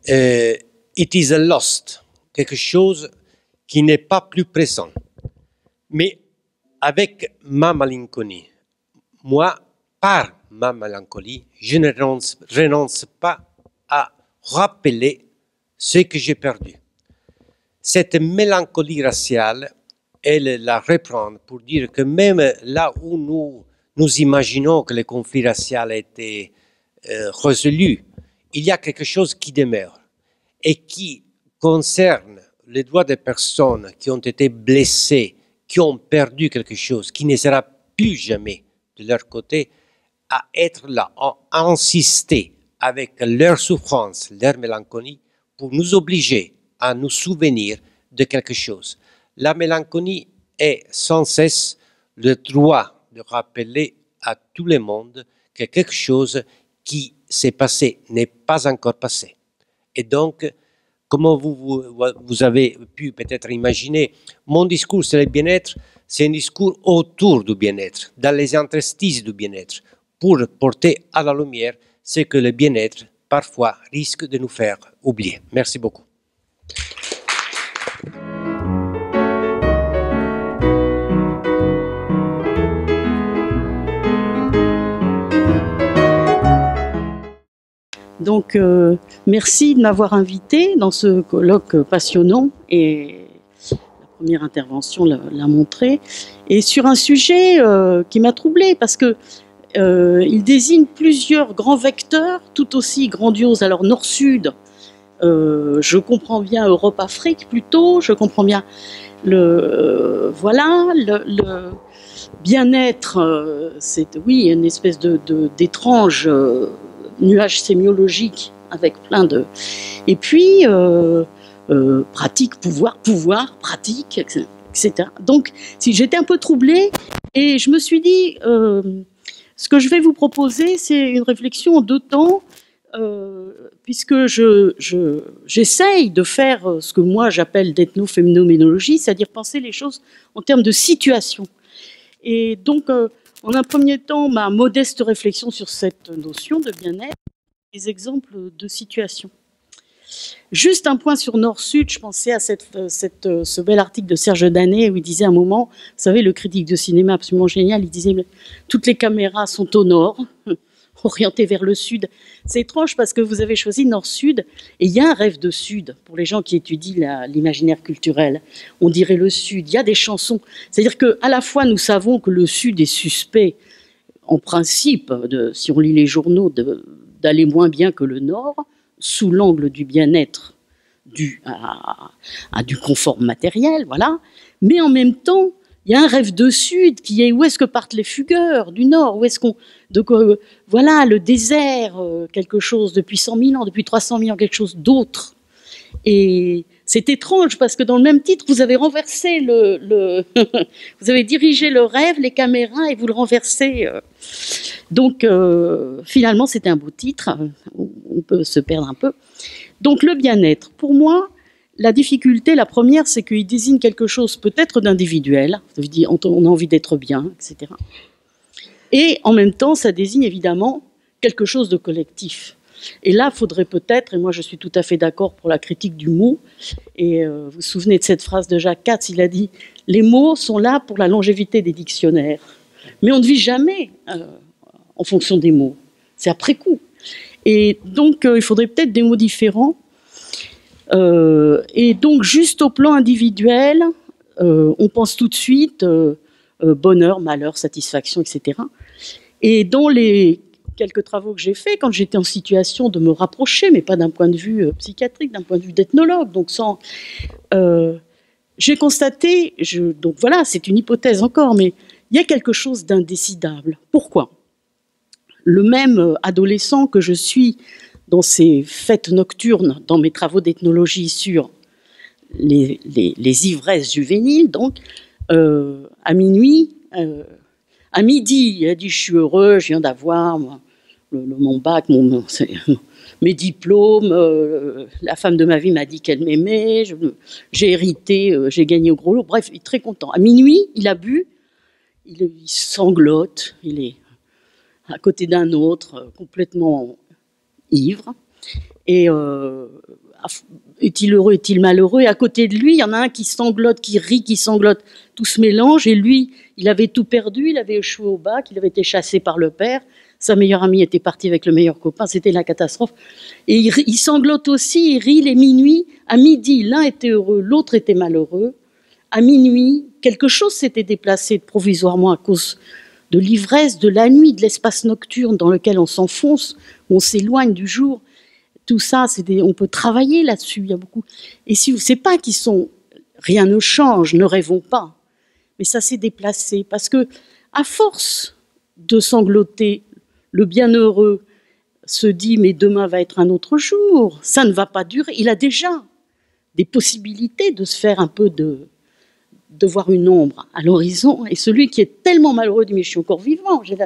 A: It is a lost, quelque chose qui n'est pas plus présent. Mais avec ma mélancolie, moi, par ma mélancolie, je ne renonce pas à rappeler ce que j'ai perdu. Cette mélancolie raciale, elle la reprend pour dire que même là où nous imaginons que le conflit racial a été résolu, il y a quelque chose qui demeure et qui concerne les droits des personnes qui ont été blessées, qui ont perdu quelque chose, qui ne sera plus jamais de leur côté, à être là, à insister avec leur souffrance, leur mélancolie, pour nous obliger à nous souvenir de quelque chose. La mélancolie est sans cesse le droit de rappeler à tout le monde que quelque chose qui s'est passé n'est pas encore passé. Et donc, comme vous avez pu peut-être imaginer, mon discours sur le bien-être, c'est un discours autour du bien-être, dans les interstices du bien-être, pour porter à la lumière ce que le bien-être, parfois, risque de nous faire oublier. Merci beaucoup.
C: Donc, merci de m'avoir invité dans ce colloque passionnant et la première intervention l'a montré. Et sur un sujet qui m'a troublée parce que il désigne plusieurs grands vecteurs tout aussi grandioses. Alors, Nord-Sud, je comprends bien Europe-Afrique plutôt, je comprends bien le bien-être, c'est oui, une espèce d'étrange nuage sémiologique avec plein de... Et puis, pratique, pouvoir, pratique, etc. Donc, si j'étais un peu troublée, et je me suis dit, ce que je vais vous proposer, c'est une réflexion en 2 temps, puisque j'essaye de faire ce que moi j'appelle d'ethnophénoménologie, c'est-à-dire penser les choses en termes de situation. Et donc, En un premier temps, ma modeste réflexion sur cette notion de bien-être, des exemples de situations. Juste un point sur Nord-Sud, je pensais à ce bel article de Serge Danet où il disait à un moment, vous savez, le critique de cinéma absolument génial, il disait « Toutes les caméras sont au nord, orientées vers le sud ». C'est étrange parce que vous avez choisi Nord-Sud et il y a un rêve de Sud pour les gens qui étudient l'imaginaire culturel. On dirait le Sud, il y a des chansons. C'est-à-dire qu'à la fois nous savons que le Sud est suspect, en principe, si on lit les journaux, d'aller moins bien que le Nord, sous l'angle du bien-être, du confort matériel, voilà. Mais en même temps, il y a un rêve de Sud qui est où est-ce que partent les fugueurs du Nord, où est-ce qu'on, voilà, le désert, quelque chose depuis 100 000 ans, depuis 300 000 ans, quelque chose d'autre. Et c'est étrange parce que dans le même titre, vous avez renversé vous avez dirigé le rêve, les caméras, et vous le renversez. Donc, finalement, c'était un beau titre. On peut se perdre un peu. Donc, le bien-être. Pour moi, la difficulté, la première, c'est qu'il désigne quelque chose peut-être d'individuel. Ça veut dire, on a envie d'être bien, etc. Et en même temps, ça désigne évidemment quelque chose de collectif. Et là, il faudrait peut-être, et moi je suis tout à fait d'accord pour la critique du mot, et vous vous souvenez de cette phrase de Jacques Katz, il a dit « Les mots sont là pour la longévité des dictionnaires, mais on ne vit jamais en fonction des mots, c'est après coup. » Et donc, il faudrait peut-être des mots différents. Et donc, juste au plan individuel, on pense tout de suite bonheur, malheur, satisfaction, etc. Et dans les quelques travaux que j'ai faits, quand j'étais en situation de me rapprocher, mais pas d'un point de vue psychiatrique, d'un point de vue d'ethnologue, donc j'ai constaté, donc voilà, c'est une hypothèse encore, mais il y a quelque chose d'indécidable. Pourquoi ? Le même adolescent que je suis dans ces fêtes nocturnes, dans mes travaux d'ethnologie sur les ivresses juvéniles, donc, à minuit, à midi, il a dit « Je suis heureux, je viens d'avoir mon bac, mes diplômes, la femme de ma vie m'a dit qu'elle m'aimait, j'ai hérité, j'ai gagné au gros lot. » Bref, il est très content. À minuit, il a bu, il sanglote, il est à côté d'un autre, complètement ivre. Et est-il heureux, est-il malheureux? Et à côté de lui, il y en a un qui sanglote, qui rit, qui sanglote. Tout se mélange. Et lui, il avait tout perdu. Il avait échoué au bac. Il avait été chassé par le père. Sa meilleure amie était partie avec le meilleur copain. C'était la catastrophe. Et il sanglote aussi. Il rit les minuit. À midi, l'un était heureux, l'autre était malheureux. À minuit, quelque chose s'était déplacé provisoirement à cause de l'ivresse, de la nuit, de l'espace nocturne dans lequel on s'enfonce, où on s'éloigne du jour. Tout ça, on peut travailler là-dessus. Il y a beaucoup. Et si c'est pas qu'ils sont, rien ne change, ne rêvons pas. Mais ça s'est déplacé parce que, à force de sangloter, le bienheureux se dit mais demain va être un autre jour. Ça ne va pas durer. Il a déjà des possibilités de se faire un peu de voir une ombre à l'horizon. Et celui qui est tellement malheureux dit mais je suis encore vivant. Il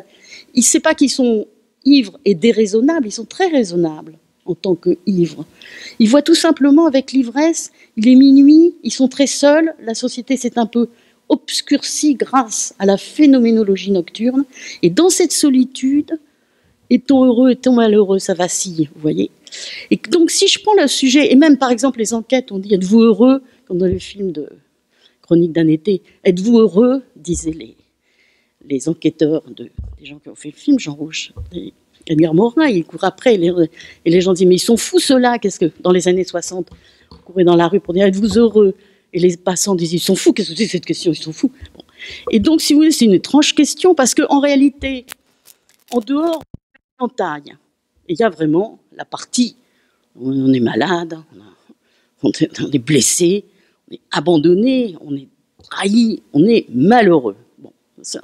C: ne sait pas qu'ils sont ivres et déraisonnables. Ils sont très raisonnables en tant qu'ivres. Ils voient tout simplement avec l'ivresse, il est minuit, ils sont très seuls, la société s'est un peu obscurcie grâce à la phénoménologie nocturne, et dans cette solitude, est-on heureux, est-on malheureux, ça vacille, vous voyez. Et donc si je prends le sujet, et même par exemple les enquêtes, on dit êtes-vous heureux, comme dans les films de Chronique d'un été, êtes-vous heureux, disaient les enquêteurs, des gens qui ont fait le film, Jean Rouge, Edgar Morin, il court après, et les gens disent, mais ils sont fous ceux-là, qu'est-ce que, dans les années 60, on courait dans la rue pour dire, êtes-vous heureux? Et les passants disent, ils sont fous, qu'est-ce que c'est cette question? Ils sont fous. Bon. Et donc, si vous voulez, c'est une étrange question, parce qu'en réalité, en dehors de l'entaille, il y a vraiment la partie, on est malade, on est blessé, on est abandonné, on est trahi, on est malheureux. Bon, ça.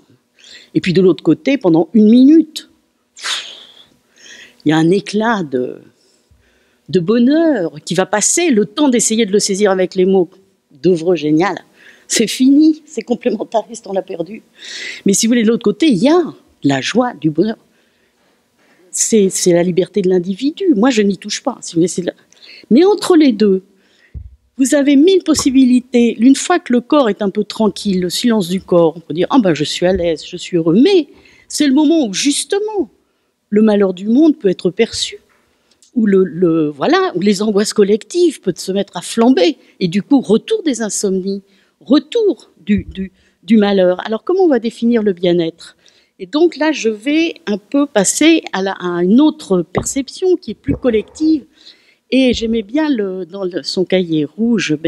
C: Et puis de l'autre côté, pendant une minute, il y a un éclat de bonheur qui va passer, le temps d'essayer de le saisir avec les mots d'œuvre géniale. C'est fini, c'est complémentariste, on l'a perdu. Mais si vous voulez, de l'autre côté, il y a la joie du bonheur. C'est la liberté de l'individu. Moi, je n'y touche pas. Si vous voulez, mais entre les deux, vous avez 1000 possibilités. Une fois que le corps est un peu tranquille, le silence du corps, on peut dire « Ah ben, je suis à l'aise, je suis heureux ». Mais C'est le moment où, justement, le malheur du monde peut être perçu, où, voilà, où les angoisses collectives peuvent se mettre à flamber, et du coup, retour des insomnies, retour du malheur. Alors, comment on va définir le bien-être? Et donc là, je vais un peu passer à une autre perception qui est plus collective. Et j'aimais bien, dans son cahier rouge,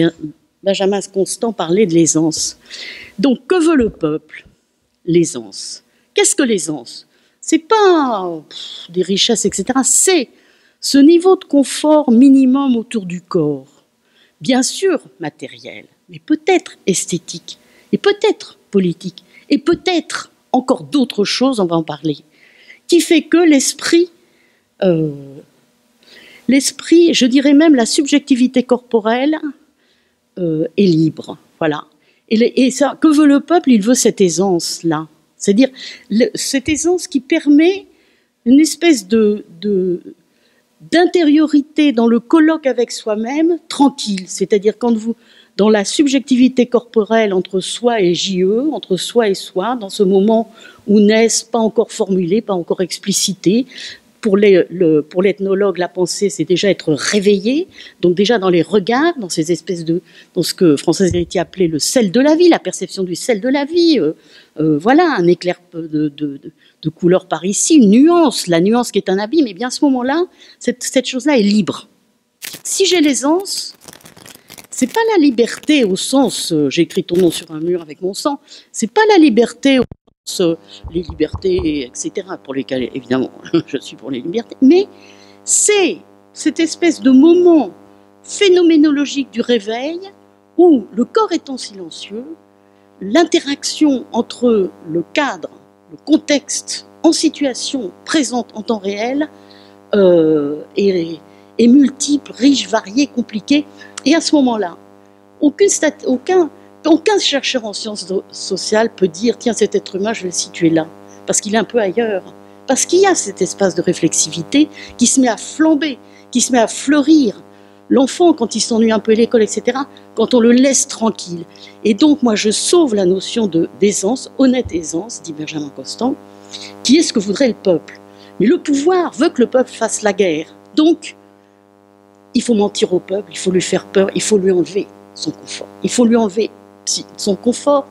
C: Benjamin Constant parlait de l'aisance. Donc, que veut le peuple? L'aisance. Qu'est-ce que l'aisance? C'est pas des richesses, etc. C'est ce niveau de confort minimum autour du corps. Bien sûr matériel, mais peut-être esthétique, et peut-être politique, et peut-être encore d'autres choses, on va en parler, qui fait que l'esprit, je dirais même la subjectivité corporelle est libre. Voilà. Et ça, que veut le peuple? Il veut cette aisance-là. C'est-à-dire cette aisance qui permet une espèce d'intériorité dans le colloque avec soi-même, tranquille. C'est-à-dire quand vous, dans la subjectivité corporelle entre soi et JE, entre soi et soi, dans ce moment où naissent pas encore formulé, pas encore explicité. Pour l'ethnologue, la pensée, c'est déjà être réveillé, donc déjà dans les regards, dans ces espèces dans ce que Françoise Héritier appelait le sel de la vie, la perception du sel de la vie, voilà, un éclair de couleur par ici, une nuance, la nuance qui est un abîme, et bien à ce moment-là, cette chose-là est libre. Si j'ai l'aisance, c'est pas la liberté au sens, j'ai écrit ton nom sur un mur avec mon sang, c'est pas la liberté au les libertés, etc., pour lesquelles, évidemment, je suis pour les libertés, mais c'est cette espèce de moment phénoménologique du réveil où le corps étant silencieux, l'interaction entre le cadre, le contexte en situation présente en temps réel est multiple, riche, varié, compliqué, et à ce moment-là, aucun chercheur en sciences sociales peut dire « Tiens, cet être humain, je vais le situer là », parce qu'il est un peu ailleurs. Parce qu'il y a cet espace de réflexivité qui se met à flamber, qui se met à fleurir. L'enfant, quand il s'ennuie un peu à l'école, etc., quand on le laisse tranquille. Et donc, moi, je sauve la notion d'aisance, honnête aisance, dit Benjamin Constant, qui est ce que voudrait le peuple. Mais le pouvoir veut que le peuple fasse la guerre. Donc, il faut mentir au peuple, il faut lui faire peur, il faut lui enlever son confort. Il faut lui enlever son confort,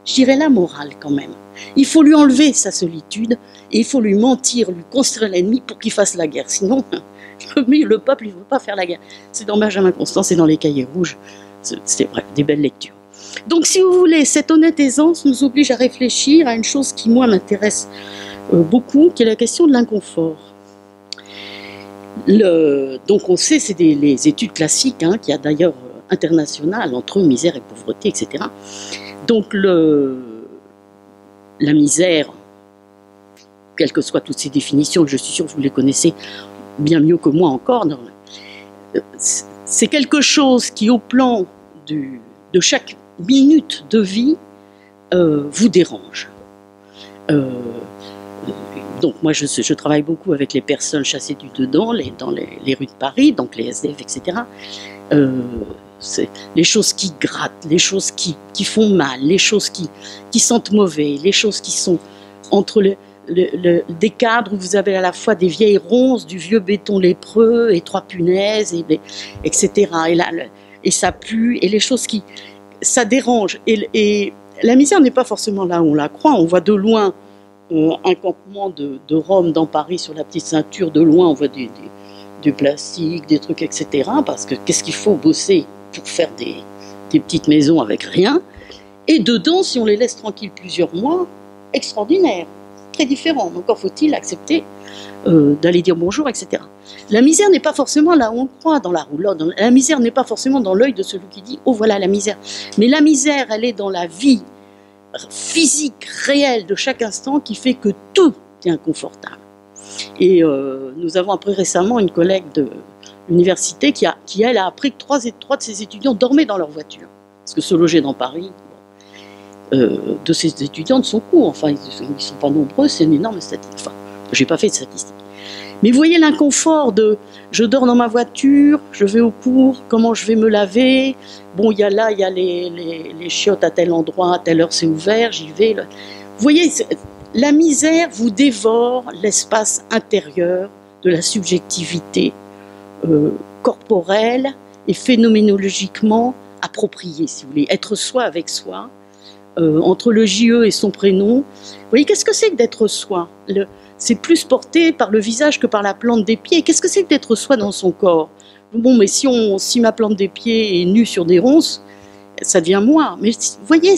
C: je dirais la morale quand même. Il faut lui enlever sa solitude et il faut lui mentir, lui construire l'ennemi pour qu'il fasse la guerre. Sinon, le peuple, il ne veut pas faire la guerre. C'est dans Benjamin Constant, c'est dans les cahiers rouges. C'est vrai, des belles lectures. Donc, si vous voulez, cette honnête aisance nous oblige à réfléchir à une chose qui, moi, m'intéresse beaucoup, qui est la question de l'inconfort. Donc, on sait, c'est les études classiques, hein, qu'il y a d'ailleurs internationale entre misère et pauvreté, etc. Donc la misère, quelles que soient toutes ces définitions, je suis sûre que vous les connaissez bien mieux que moi encore, c'est quelque chose qui, au plan de chaque minute de vie, vous dérange. Donc moi je travaille beaucoup avec les personnes chassées du dedans, dans les rues de Paris, donc les SDF, etc. C'est les choses qui grattent, les choses qui font mal, les choses qui sentent mauvais, les choses qui sont entre des cadres où vous avez à la fois des vieilles ronces, du vieux béton lépreux et 3 punaises, etc. Et ça pue, et les choses ça dérange. Et la misère n'est pas forcément là où on la croit. On voit de loin un campement de Roms dans Paris sur la petite ceinture. De loin, on voit du plastique, des trucs, etc. Parce que qu'est-ce qu'il faut bosser pour faire des petites maisons avec rien? Et dedans, si on les laisse tranquilles plusieurs mois, extraordinaire, très différent. Encore faut-il accepter d'aller dire bonjour, etc. La misère n'est pas forcément là où on croit, dans la roulotte. La misère n'est pas forcément dans l'œil de celui qui dit « Oh, voilà la misère ». Mais la misère, elle est dans la vie physique, réelle de chaque instant qui fait que tout est inconfortable. Et nous avons appris récemment une collègue de l'université qui elle, a appris que 3 de ses étudiants dormaient dans leur voiture. Parce que se loger dans Paris, de ces étudiants de son cours, enfin, ils ne sont pas nombreux, c'est une énorme statistique. Enfin, je n'ai pas fait de statistique. Mais vous voyez l'inconfort de je dors dans ma voiture, je vais au cours, comment je vais me laver, bon, il y a les chiottes à tel endroit, à telle heure c'est ouvert, j'y vais. Vous voyez, La misère vous dévore l'espace intérieur de la subjectivité corporelle et phénoménologiquement appropriée, si vous voulez. Être soi avec soi, entre le JE et son prénom. Vous voyez, qu'est-ce que c'est que d'être soi? C'est plus porté par le visage que par la plante des pieds. Qu'est-ce que c'est que d'être soi dans son corps? Bon, mais si ma plante des pieds est nue sur des ronces, ça devient moi. Mais vous voyez,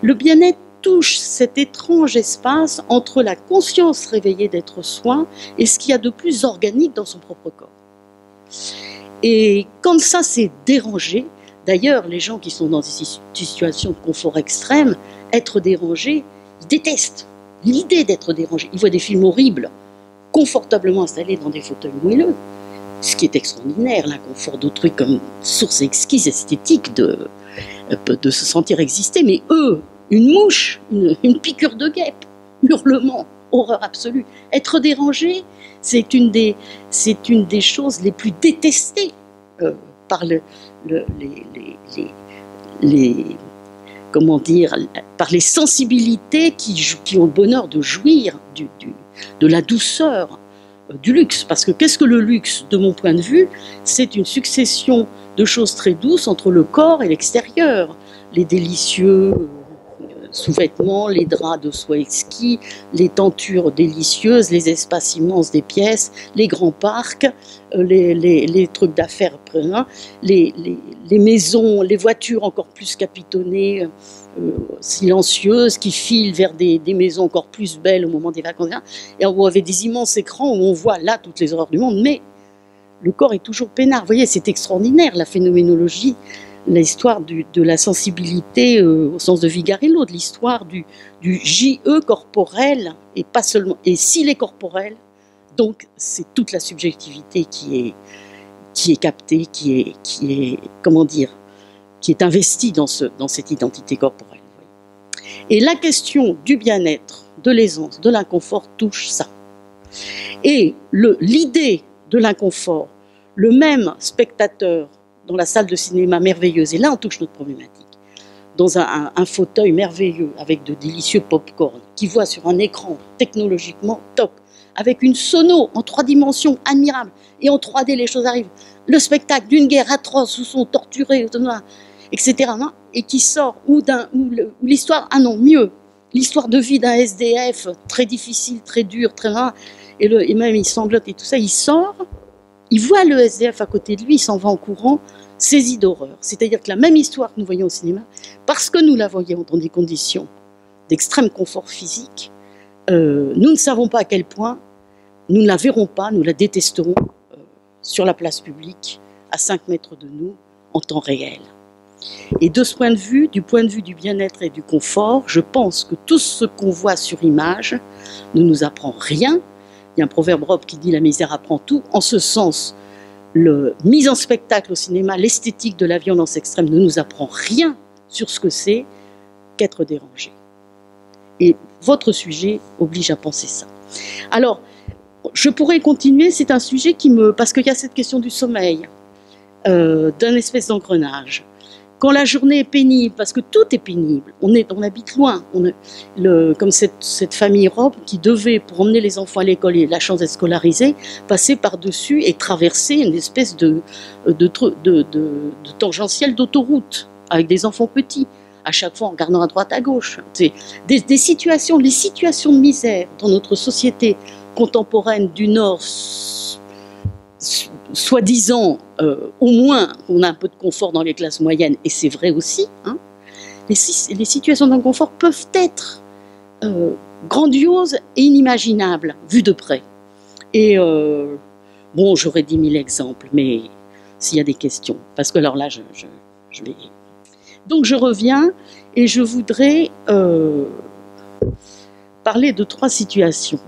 C: le bien-être touche cet étrange espace entre la conscience réveillée d'être soi et ce qu'il y a de plus organique dans son propre corps. Et quand ça s'est dérangé, d'ailleurs, les gens qui sont dans des situations de confort extrême, être dérangés, ils détestent l'idée d'être dérangés. Ils voient des films horribles, confortablement installés dans des fauteuils moelleux, ce qui est extraordinaire, l'inconfort d'autrui comme source exquise esthétique de se sentir exister. Mais eux, une mouche, une piqûre de guêpe, hurlement, horreur absolue. Être dérangé, c'est une des choses les plus détestées par par les sensibilités qui ont le bonheur de jouir de la douceur du luxe. Parce que qu'est-ce que le luxe, de mon point de vue? C'est une succession de choses très douces entre le corps et l'extérieur. Les délicieux sous-vêtements, les draps de soie exquis, les tentures délicieuses, les espaces immenses des pièces, les grands parcs, les trucs d'affaires, les maisons, les voitures encore plus capitonnées, silencieuses, qui filent vers des maisons encore plus belles au moment des vacances. Et on avait des immenses écrans où on voit là toutes les horreurs du monde, mais le corps est toujours peinard. Vous voyez, c'est extraordinaire, la phénoménologie, l'histoire de la sensibilité au sens de Vigarello, de l'histoire du JE corporel, et pas seulement, et s'il est corporel, donc c'est toute la subjectivité qui est captée, qui est investie dans cette identité corporelle. Et la question du bien-être, de l'aisance, de l'inconfort touche ça. Et l'idée de l'inconfort, le même spectateur dans la salle de cinéma merveilleuse, et là on touche notre problématique, dans un fauteuil merveilleux avec de délicieux pop-corn, qui voit sur un écran technologiquement top, avec une sono en 3 dimensions admirable, et en 3D les choses arrivent, le spectacle d'une guerre atroce où sont torturés, etc., et qui sort, ou l'histoire, mieux, l'histoire de vie d'un SDF très difficile, très dur, très rare, et même il sanglote et tout ça, il sort, il voit le SDF à côté de lui, il s'en va en courant, saisi d'horreur. C'est-à-dire que la même histoire que nous voyons au cinéma, parce que nous la voyons dans des conditions d'extrême confort physique, nous ne savons pas à quel point, nous ne la verrons pas, nous la détesterons sur la place publique, à 5 mètres de nous, en temps réel. Et de ce point de vue, du point de vue du bien-être et du confort, je pense que tout ce qu'on voit sur image ne nous apprend rien. Il y a un proverbe robe qui dit « la misère apprend tout ». En ce sens, la mise en spectacle au cinéma, l'esthétique de la violence extrême ne nous apprend rien sur ce que c'est qu'être dérangé. Et votre sujet oblige à penser ça. Alors, je pourrais continuer, c'est un sujet parce qu'il y a cette question du sommeil, d'un espèce d'engrenage. Quand la journée est pénible, parce que tout est pénible, on habite loin, comme cette famille robe qui devait, pour emmener les enfants à l'école et la chance d'être scolarisés, passer par-dessus et traverser une espèce de tangentiel d'autoroute, avec des enfants petits, à chaque fois en regardant à droite, à gauche. Les situations de misère dans notre société contemporaine du Nord, soi-disant, au moins, on a un peu de confort dans les classes moyennes, et c'est vrai aussi, hein, les situations d'inconfort peuvent être grandioses et inimaginables, vues de près. Et bon, j'aurais 10 000 exemples, mais s'il y a des questions, parce que alors là, je vais... Donc je reviens, et je voudrais parler de 3 situations.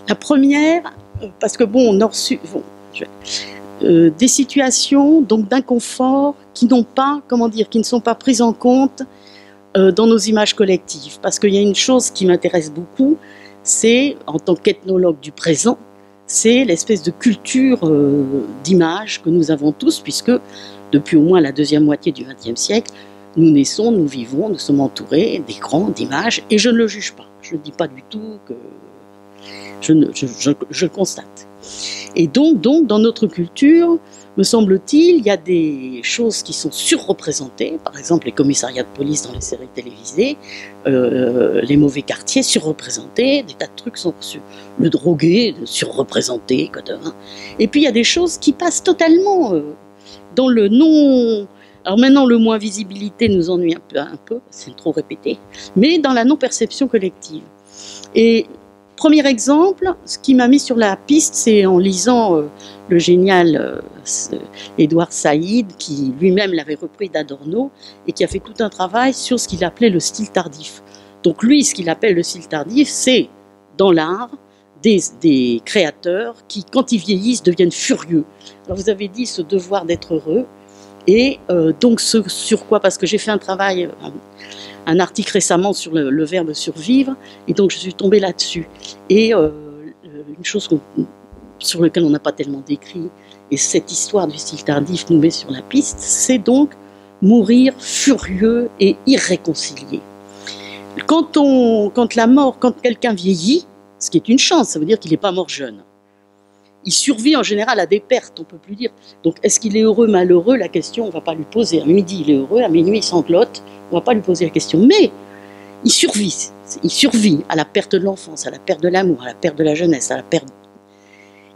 C: La première, parce que bon, Nord-Sud, bon, des situations donc d'inconfort qui n'ont pas, qui ne sont pas prises en compte dans nos images collectives. Parce qu'il y a une chose qui m'intéresse beaucoup, c'est, en tant qu'ethnologue du présent, c'est l'espèce de culture d'image que nous avons tous, puisque depuis au moins la deuxième moitié du XXe siècle, Nous naissons, nous vivons, nous sommes entourés d'écrans, d'images, et je ne le juge pas. Je ne dis pas du tout que... Je le constate. Et donc, dans notre culture, me semble-t-il, il y a des choses qui sont surreprésentées, par exemple les commissariats de police dans les séries télévisées, les mauvais quartiers surreprésentés, des tas de trucs sont reçus. Le drogué surreprésenté, et puis il y a des choses qui passent totalement dans le non... Alors maintenant, le moins visibilité nous ennuie un peu, c'est trop répété, mais dans la non-perception collective. Et premier exemple, ce qui m'a mis sur la piste, c'est en lisant le génial Édouard Saïd, qui lui-même l'avait repris d'Adorno, et qui a fait tout un travail sur ce qu'il appelait le style tardif. Donc lui, ce qu'il appelle le style tardif, c'est, dans l'art, des créateurs qui, quand ils vieillissent, deviennent furieux. Alors vous avez dit ce devoir d'être heureux, et donc ce sur quoi, parce que j'ai fait un travail... un article récemment sur le verbe survivre, et donc je suis tombée là-dessus. Et une chose sur laquelle on n'a pas tellement décrit, et cette histoire du style tardif nous met sur la piste, c'est donc mourir furieux et irréconcilié. Quand quelqu'un vieillit, ce qui est une chance, ça veut dire qu'il n'est pas mort jeune. Il survit en général à des pertes, on ne peut plus dire. Donc est-ce qu'il est heureux, malheureux? La question, on ne va pas lui poser. À midi, il est heureux, à minuit, il sanglote. On ne va pas lui poser la question. Mais il survit à la perte de l'enfance, à la perte de l'amour, à la perte de la jeunesse, à la perte...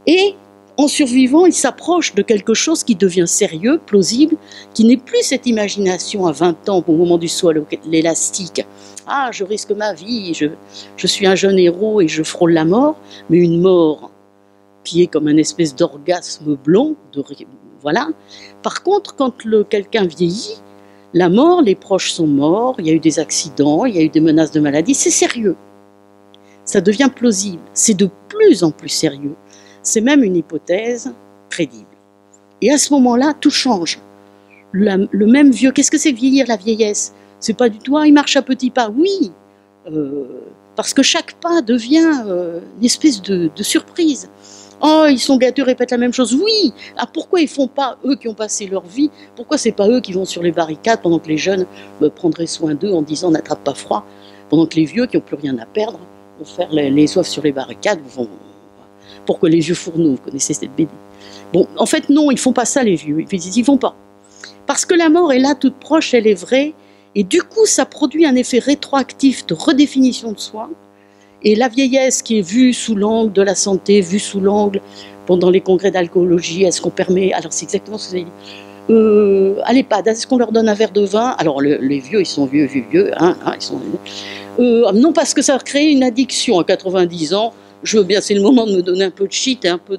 C: Et en survivant, il s'approche de quelque chose qui devient sérieux, plausible, qui n'est plus cette imagination à 20 ans, au moment du saut à l'élastique. Ah, je risque ma vie, je suis un jeune héros et je frôle la mort, mais une mort qui est comme une espèce d'orgasme blanc, voilà. Par contre, quand quelqu'un vieillit, la mort, les proches sont morts, il y a eu des accidents, il y a eu des menaces de maladie, c'est sérieux. Ça devient plausible, c'est de plus en plus sérieux. C'est même une hypothèse crédible. Et à ce moment-là, tout change. Le même vieux, qu'est-ce que c'est vieillir, la vieillesse? C'est pas du tout, il marche à petits pas, oui, parce que chaque pas devient une espèce de surprise. Oh, ils sont gâtés, répètent la même chose. Oui, ah, pourquoi ils font pas, eux qui ont passé leur vie, pourquoi c'est pas eux qui vont sur les barricades pendant que les jeunes prendraient soin d'eux en disant n'attrape pas froid, pendant que les vieux qui n'ont plus rien à perdre vont faire les soifs sur les barricades, pourquoi les vieux fourneaux, vous connaissez cette BD. Bon, en fait non, ils font pas ça les vieux, ils font pas. Parce que la mort est là, toute proche, elle est vraie, et du coup ça produit un effet rétroactif de redéfinition de soi. Et la vieillesse qui est vue sous l'angle de la santé, vue sous l'angle pendant les congrès d'alcoolologie, est-ce qu'on permet, alors c'est exactement ce que vous avez dit, à l'EHPAD, est-ce qu'on leur donne un verre de vin? Alors les vieux, ils sont vieux, ils sont... non, parce que ça crée une addiction à 90 ans, je veux bien, c'est le moment de me donner un peu de shit et un peu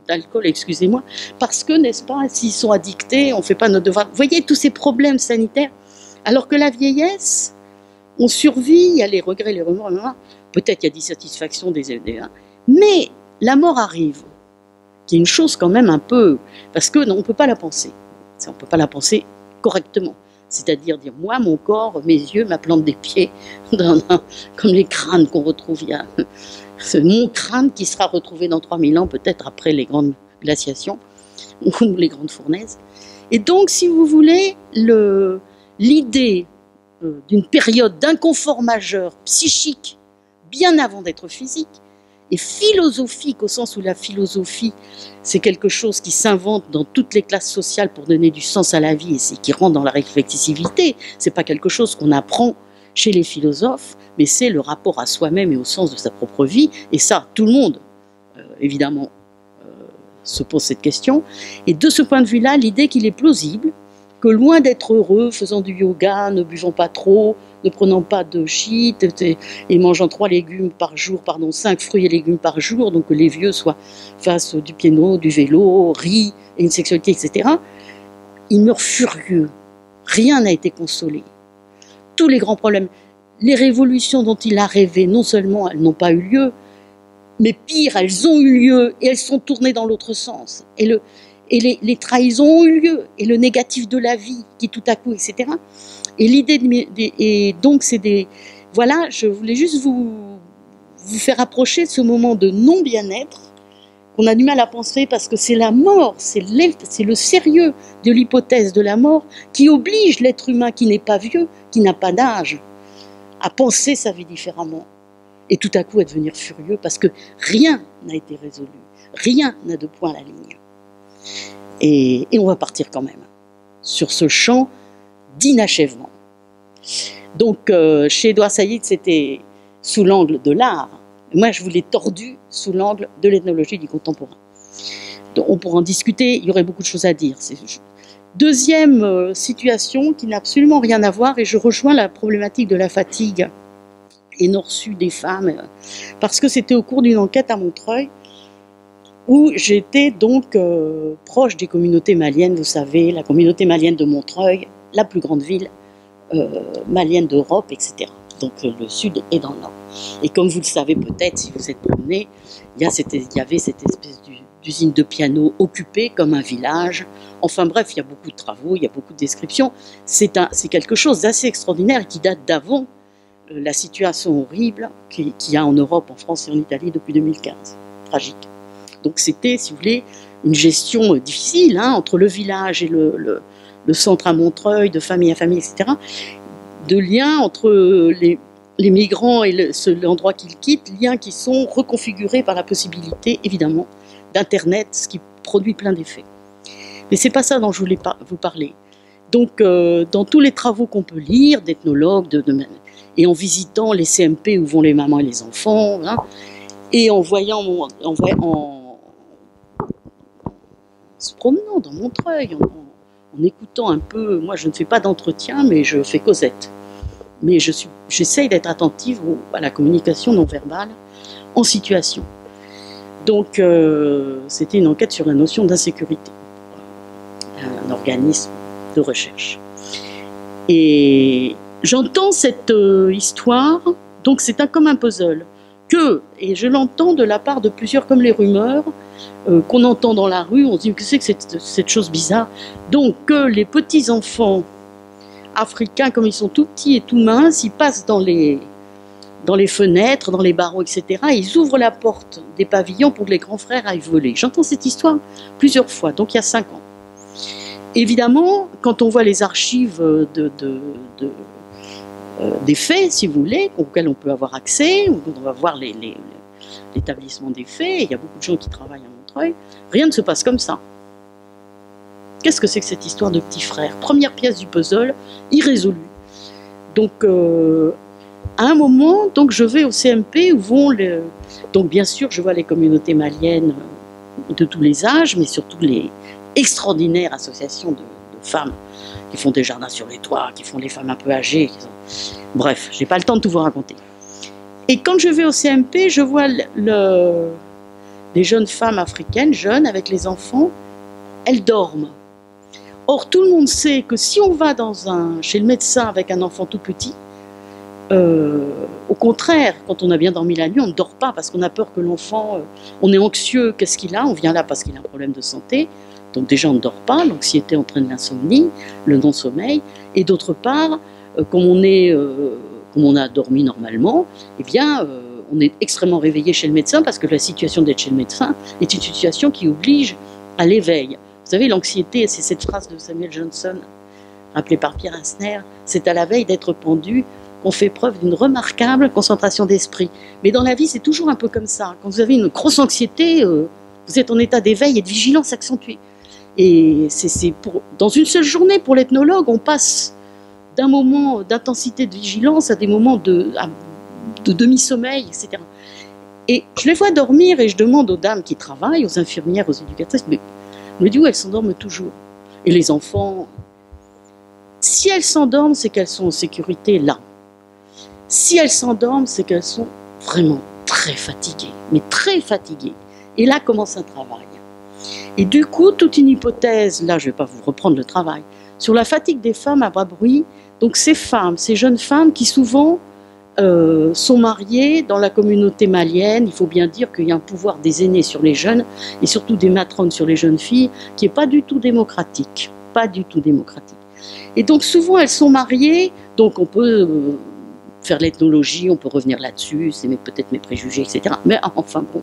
C: d'alcool, excusez-moi, parce que, n'est-ce pas, s'ils sont addictés, on ne fait pas notre devoir. Vous voyez tous ces problèmes sanitaires, alors que la vieillesse, on survit, il y a les regrets, les remords, peut-être il y a dissatisfaction mais la mort arrive, qui est une chose quand même un peu, parce que non, on ne peut pas la penser, on ne peut pas la penser correctement, c'est-à-dire dire moi, mon corps, mes yeux, ma plante des pieds, comme les crânes qu'on retrouve, il y a mon crâne qui sera retrouvé dans 3000 ans, peut-être après les grandes glaciations, ou les grandes fournaises. Et donc, si vous voulez, l'idée d'une période d'inconfort majeur, psychique, bien avant d'être physique, et philosophique, au sens où la philosophie, c'est quelque chose qui s'invente dans toutes les classes sociales pour donner du sens à la vie, et c'est qui rentre dans la réflexivité. C'est pas quelque chose qu'on apprend chez les philosophes, mais c'est le rapport à soi-même et au sens de sa propre vie, et ça, tout le monde, évidemment, se pose cette question. Et de ce point de vue-là, l'idée qu'il est plausible, que loin d'être heureux, faisant du yoga, ne buvant pas trop, ne prenant pas de shit et mangeant 3 légumes par jour, 5 fruits et légumes par jour, donc que les vieux fassent du piano, du vélo, rient, et une sexualité, etc. Ils meurent furieux. Rien n'a été consolé. Tous les grands problèmes, les révolutions dont il a rêvé, non seulement elles n'ont pas eu lieu, mais pire, elles ont eu lieu et elles sont tournées dans l'autre sens. Et les trahisons ont eu lieu, et le négatif de la vie qui tout à coup, etc. Et l'idée, et donc c'est des... Voilà, je voulais juste vous faire approcher de ce moment de non-bien-être qu'on a du mal à penser parce que c'est la mort, c'est le sérieux de l'hypothèse de la mort qui oblige l'être humain qui n'est pas vieux, qui n'a pas d'âge, à penser sa vie différemment. Et tout à coup à devenir furieux parce que rien n'a été résolu, rien n'a de point à la ligne. Et on va partir quand même sur ce champ d'inachèvement. Donc chez Édouard Saïd, c'était sous l'angle de l'art. Moi, je voulais tordu sous l'angle de l'ethnologie du contemporain. Donc, on pourra en discuter, il y aurait beaucoup de choses à dire. Deuxième situation qui n'a absolument rien à voir, et je rejoins la problématique de la fatigue et non reçue des femmes, parce que c'était au cours d'une enquête à Montreuil, où j'étais donc proche des communautés maliennes, vous savez, la communauté malienne de Montreuil, la plus grande ville malienne d'Europe, etc. Donc le sud est dans le nord. Et comme vous le savez peut-être, si vous êtes promené, il y avait cette espèce d'usine de piano occupée comme un village. Enfin bref, il y a beaucoup de travaux, il y a beaucoup de descriptions. C'est quelque chose d'assez extraordinaire qui date d'avant la situation horrible qu'il y a en Europe, en France et en Italie depuis 2015. Tragique. Donc c'était, si vous voulez, une gestion difficile entre le village et le centre à Montreuil, de famille à famille, etc., de liens entre les migrants et l'endroit qu'ils quittent, liens qui sont reconfigurés par la possibilité, évidemment, d'Internet, ce qui produit plein d'effets. Mais c'est pas ça dont je voulais vous parler. Donc, dans tous les travaux qu'on peut lire, d'ethnologues, et en visitant les CMP où vont les mamans et les enfants, et en se promenant dans Montreuil, en écoutant un peu, moi je ne fais pas d'entretien, mais je fais Cosette. Mais j'essaye d'être attentive à la communication non verbale en situation. Donc c'était une enquête sur la notion d'insécurité, un organisme de recherche. Et j'entends cette histoire, donc c'est comme un puzzle, et je l'entends de la part de plusieurs, comme les rumeurs, qu'on entend dans la rue, on se dit que c'est que cette chose bizarre. Donc que les petits-enfants africains, comme ils sont tout petits et tout minces, ils passent dans les fenêtres, dans les barreaux, etc. Et ils ouvrent la porte des pavillons pour que les grands frères aillent voler. J'entends cette histoire plusieurs fois, donc il y a 5 ans. Évidemment, quand on voit les archives des faits, si vous voulez, auxquels on peut avoir accès, ou on va voir l'établissement des faits, il y a beaucoup de gens qui travaillent à Montreuil, rien ne se passe comme ça. Qu'est-ce que c'est que cette histoire de petits frères? Première pièce du puzzle, irrésolue. Donc, à un moment, donc, je vais au CMP où vont donc, bien sûr, je vois les communautés maliennes de tous les âges, mais surtout les extraordinaires associations de femmes qui font des jardins sur les toits, qui font les femmes un peu âgées. Bref, je n'ai pas le temps de tout vous raconter. Et quand je vais au CMP, je vois les jeunes femmes africaines, jeunes, avec les enfants, elles dorment. Or, tout le monde sait que si on va chez le médecin avec un enfant tout petit, au contraire, quand on a bien dormi la nuit, on ne dort pas parce qu'on a peur que l'enfant, on est anxieux, qu'est-ce qu'il a? On vient là parce qu'il a un problème de santé, donc déjà on ne dort pas, l'anxiété entraîne l'insomnie, le non-sommeil, et d'autre part, comme on a dormi normalement, eh bien, on est extrêmement réveillé chez le médecin parce que la situation d'être chez le médecin est une situation qui oblige à l'éveil. Vous savez, l'anxiété, c'est cette phrase de Samuel Johnson, rappelée par Pierre Asner, c'est à la veille d'être pendu qu'on fait preuve d'une remarquable concentration d'esprit. Mais dans la vie, c'est toujours un peu comme ça. Quand vous avez une grosse anxiété, vous êtes en état d'éveil et de vigilance accentuée. Et dans une seule journée, pour l'ethnologue, on passe d'un moment d'intensité de vigilance à des moments de demi-sommeil, etc. Et je les vois dormir et je demande aux dames qui travaillent, aux infirmières, aux éducatrices, mais je me dis où elles s'endorment toujours. Et les enfants, si elles s'endorment, c'est qu'elles sont en sécurité là. Si elles s'endorment, c'est qu'elles sont vraiment très fatiguées, mais très fatiguées. Et là commence un travail. Et du coup, toute une hypothèse, là je ne vais pas vous reprendre le travail, sur la fatigue des femmes à bas bruit. Donc ces femmes, ces jeunes femmes qui souvent sont mariées dans la communauté malienne, il faut bien dire qu'il y a un pouvoir des aînés sur les jeunes, et surtout des matrones sur les jeunes filles, qui n'est pas du tout démocratique. Pas du tout démocratique. Et donc souvent elles sont mariées, donc on peut faire l'ethnologie, on peut revenir là-dessus, c'est peut-être mes préjugés, etc. Mais enfin bon,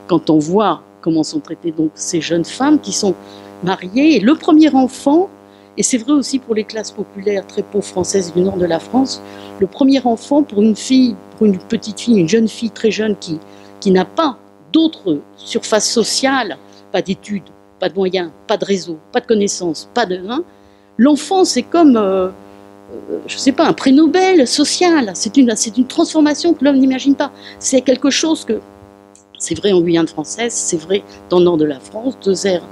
C: quand on voit comment sont traitées donc ces jeunes femmes qui sont mariées, et le premier enfant, et c'est vrai aussi pour les classes populaires très pauvres françaises du nord de la France, le premier enfant pour une fille, pour une petite fille, une jeune fille très jeune qui n'a pas d'autre surface sociale, pas d'études, pas de moyens, pas de réseau, pas de connaissances, pas de... L'enfant, c'est comme, je ne sais pas, un prix Nobel social. C'est une transformation que l'homme n'imagine pas. C'est quelque chose que, c'est vrai en Guyane française, c'est vrai dans le nord de la France, 2 aires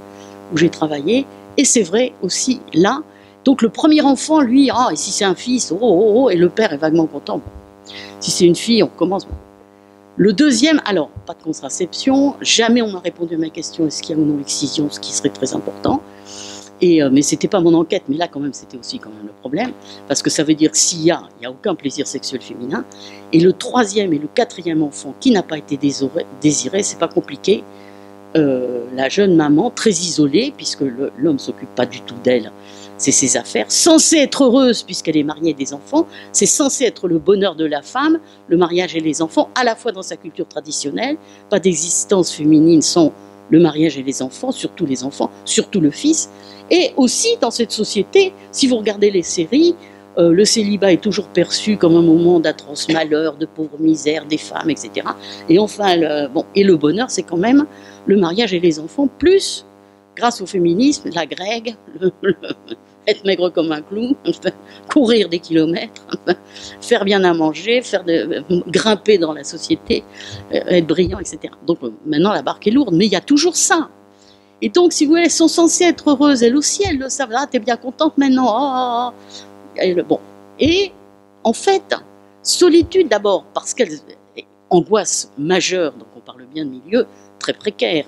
C: où j'ai travaillé, et c'est vrai aussi là. Donc le premier enfant, lui, et si c'est un fils, et le père est vaguement content. Si c'est une fille, on commence. Le deuxième, alors, pas de contraception, jamais on m'a répondu à ma question, est-ce qu'il y a ou non excision, ce qui serait très important. Mais ce n'était pas mon enquête, mais là quand même c'était aussi quand même le problème, parce que ça veut dire que s'il y a, il n'y a aucun plaisir sexuel féminin, et le 3e et le 4e enfant qui n'a pas été désiré, c'est pas compliqué, la jeune maman, très isolée, puisque l'homme ne s'occupe pas du tout d'elle, c'est ses affaires, censée être heureuse puisqu'elle est mariée et des enfants, c'est censé être le bonheur de la femme, le mariage et les enfants, à la fois dans sa culture traditionnelle, pas d'existence féminine sans le mariage et les enfants, surtout le fils, et aussi dans cette société, si vous regardez les séries, le célibat est toujours perçu comme un moment d'atroce malheur, de pauvre misère des femmes, etc. Et enfin, le bonheur, c'est quand même le mariage et les enfants, plus, grâce au féminisme, la grègue, être maigre comme un clou, courir des kilomètres, faire bien à manger, grimper dans la société, être brillant, etc. Donc maintenant, la barque est lourde, mais il y a toujours ça. Et donc, si vous voulez, elles sont censées être heureuses, elles aussi, elles le savent. Ah, t'es bien contente maintenant. Bon. Et en fait, solitude d'abord, parce qu'elle angoisse majeure, donc on parle bien de milieux très précaires,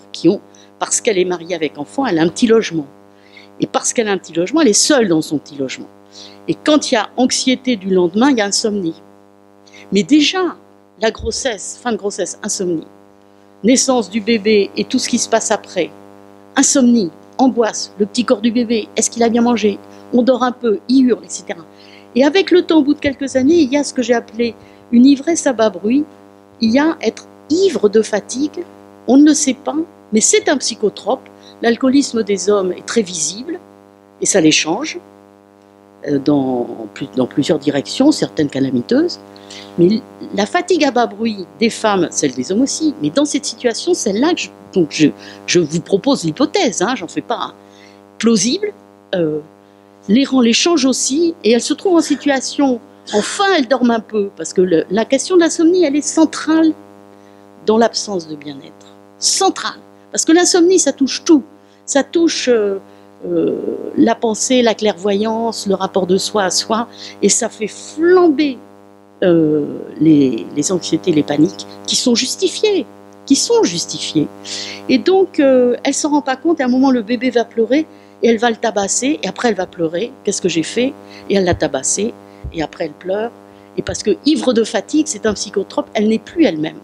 C: parce qu'elle est mariée avec enfant, elle a un petit logement. Et parce qu'elle a un petit logement, elle est seule dans son petit logement. Et quand il y a anxiété du lendemain, il y a insomnie. Mais déjà, la grossesse, fin de grossesse, insomnie. Naissance du bébé et tout ce qui se passe après. Insomnie, angoisse, le petit corps du bébé, est-ce qu'il a bien mangé? On dort un peu, il hurle, etc. Et avec le temps, au bout de quelques années, il y a ce que j'ai appelé une ivresse à bas bruit. Il y a être ivre de fatigue, on ne le sait pas, mais c'est un psychotrope. L'alcoolisme des hommes est très visible, et ça les change dans plusieurs directions, certaines calamiteuses. Mais la fatigue à bas bruit des femmes, celle des hommes aussi, mais dans cette situation, celle-là, je vous propose l'hypothèse, j'en fais pas plausible, les change aussi, et elles se trouvent en situation, enfin elles dorment un peu, parce que la question de l'insomnie, elle est centrale dans l'absence de bien-être. Centrale. Parce que l'insomnie, ça touche tout. Ça touche la pensée, la clairvoyance, le rapport de soi à soi, et ça fait flamber les anxiétés, les paniques, qui sont justifiées. Et donc, elle ne s'en rend pas compte, et à un moment, le bébé va pleurer, et elle va le tabasser, et après, elle va pleurer. Qu'est-ce que j'ai fait? Et elle l'a tabassé, et après, elle pleure. Et parce que, ivre de fatigue, c'est un psychotrope, elle n'est plus elle-même.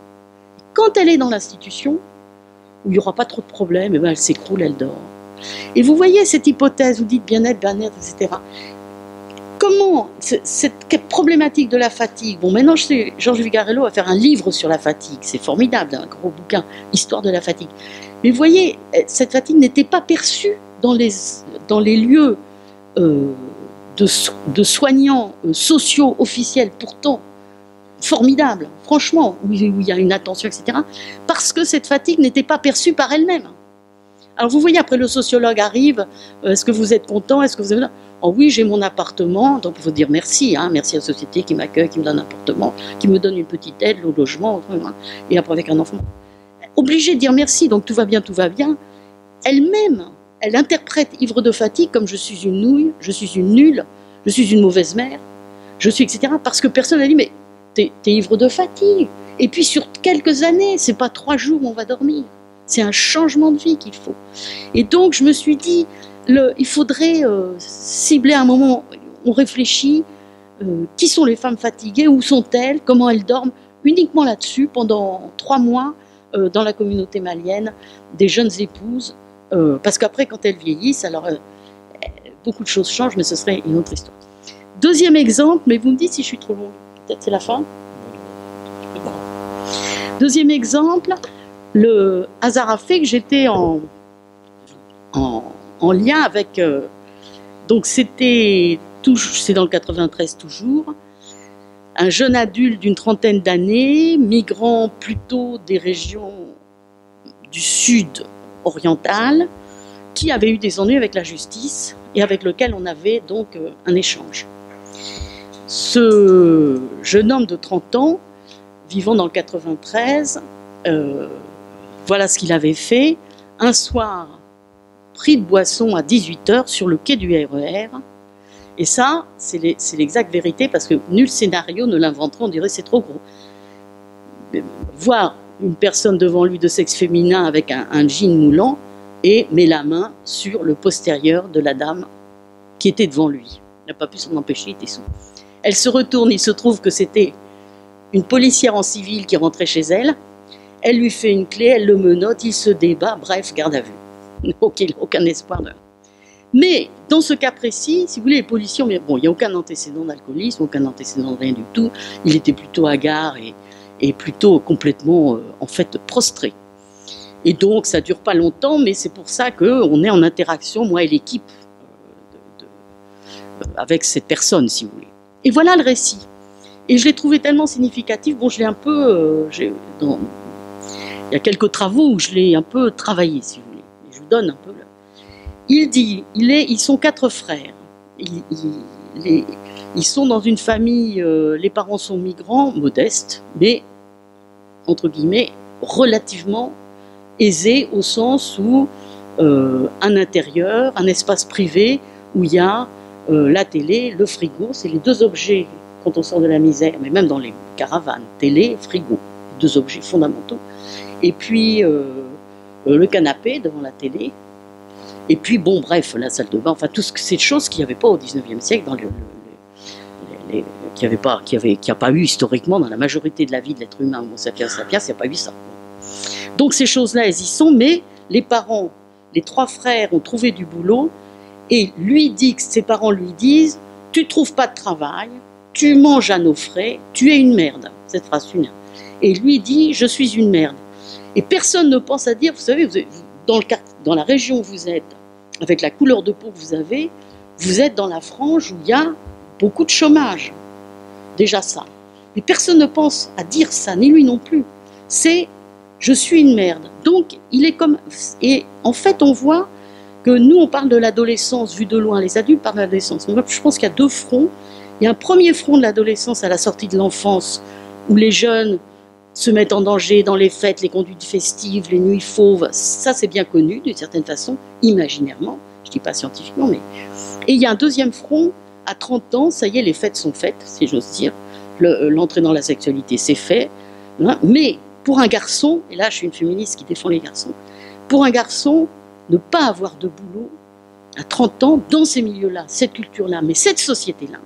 C: Quand elle est dans l'institution, où il n'y aura pas trop de problèmes, et ben elle s'écroule, elle dort. Et vous voyez cette hypothèse, vous dites bien-être, etc. Comment cette problématique de la fatigue, bon maintenant je sais, Georges Vigarello va faire un livre sur la fatigue, c'est formidable, un gros bouquin, Histoire de la fatigue. Mais vous voyez, cette fatigue n'était pas perçue dans les lieux de soignants sociaux officiels, pourtant formidable, franchement, où il y a une attention, etc., parce que cette fatigue n'était pas perçue par elle-même. Alors vous voyez, après le sociologue arrive, est-ce que vous êtes content, est-ce que vous êtes... Oh oui, j'ai mon appartement, donc il faut dire merci, merci à la société qui m'accueille, qui me donne un appartement, qui me donne une petite aide, le logement, et après avec un enfant. Obligée de dire merci, donc tout va bien, elle-même, elle interprète ivre de fatigue comme je suis une nouille, je suis une nulle, je suis une mauvaise mère, je suis, etc., parce que personne n'a dit, mais t'es ivre de fatigue. Et puis sur quelques années, c'est pas 3 jours où on va dormir. C'est un changement de vie qu'il faut. Et donc je me suis dit, il faudrait cibler un moment, on réfléchit, qui sont les femmes fatiguées, où sont-elles, comment elles dorment, uniquement là-dessus, pendant 3 mois, dans la communauté malienne, des jeunes épouses, parce qu'après quand elles vieillissent, alors beaucoup de choses changent, mais ce serait une autre histoire. Deuxième exemple, mais vous me dites si je suis trop longue. Peut-être c'est la fin. Deuxième exemple, le hasard a fait que j'étais en lien avec... donc c'est dans le 93 toujours, un jeune adulte d'une trentaine d'années, migrant plutôt des régions du sud oriental, qui avait eu des ennuis avec la justice et avec lequel on avait donc un échange. Ce jeune homme de 30 ans, vivant dans le 93, voilà ce qu'il avait fait. Un soir, pris de boisson à 18h sur le quai du RER. Et ça, c'est l'exacte vérité, parce que nul scénario ne l'inventerait, on dirait c'est trop gros. Voir une personne devant lui de sexe féminin avec un jean moulant et met la main sur le postérieur de la dame qui était devant lui. Il n'a pas pu s'en empêcher, il était sourd. Elle se retourne, il se trouve que c'était une policière en civil qui rentrait chez elle. Elle lui fait une clé, elle le menotte, il se débat, bref, garde à vue. Aucun espoir de... Mais dans ce cas précis, si vous voulez, les policiers, bon, il n'y a aucun antécédent d'alcoolisme, aucun antécédent de rien du tout. Il était plutôt hagard et plutôt complètement, en fait, prostré. Et donc, ça ne dure pas longtemps, mais c'est pour ça qu'on est en interaction, moi et l'équipe, avec cette personne, si vous voulez. Et voilà le récit. Et je l'ai trouvé tellement significatif, bon, je l'ai un peu... il y a quelques travaux où je l'ai un peu travaillé, si vous voulez. Et je vous donne un peu... Il dit, ils sont 4 frères. Ils sont dans une famille, les parents sont migrants, modestes, mais, entre guillemets, relativement aisés au sens où un intérieur, un espace privé où il y a la télé, le frigo, c'est les 2 objets quand on sort de la misère, mais même dans les caravanes, télé, frigo, 2 objets fondamentaux. Et puis le canapé devant la télé. Et puis, bon, bref, la salle de bain, enfin, toutes ces choses qu'il n'y avait pas au 19e siècle, qu'il n'y a pas eu historiquement dans la majorité de la vie de l'être humain, Homo sapiens sapiens, il n'y a pas eu ça. Donc ces choses-là, elles y sont, mais les parents, les 3 frères ont trouvé du boulot, et ses parents lui disent, tu ne trouves pas de travail, tu manges à nos frais, tu es une merde, cette phrase funèbre. Et lui dit, je suis une merde. Et personne ne pense à dire, vous savez, dans la région où vous êtes, avec la couleur de peau que vous êtes dans la frange où il y a beaucoup de chômage. Déjà ça. Mais personne ne pense à dire ça, ni lui non plus. C'est « je suis une merde ». Donc, il est comme... Et en fait, on voit que nous, on parle de l'adolescence vue de loin. Les adultes parlent de l'adolescence. Je pense qu'il y a 2 fronts. Il y a un premier front de l'adolescence à la sortie de l'enfance, où les jeunes se mettent en danger dans les fêtes, les conduites festives, les nuits fauves, ça c'est bien connu d'une certaine façon, imaginairement, je ne dis pas scientifiquement, mais... Et il y a un deuxième front, à 30 ans, ça y est, les fêtes sont faites, si j'ose dire, l'entrée dans la sexualité c'est fait, hein, mais pour un garçon, et là je suis une féministe qui défend les garçons, pour un garçon, ne pas avoir de boulot à 30 ans, dans ces milieux-là, cette culture-là, mais cette société-là,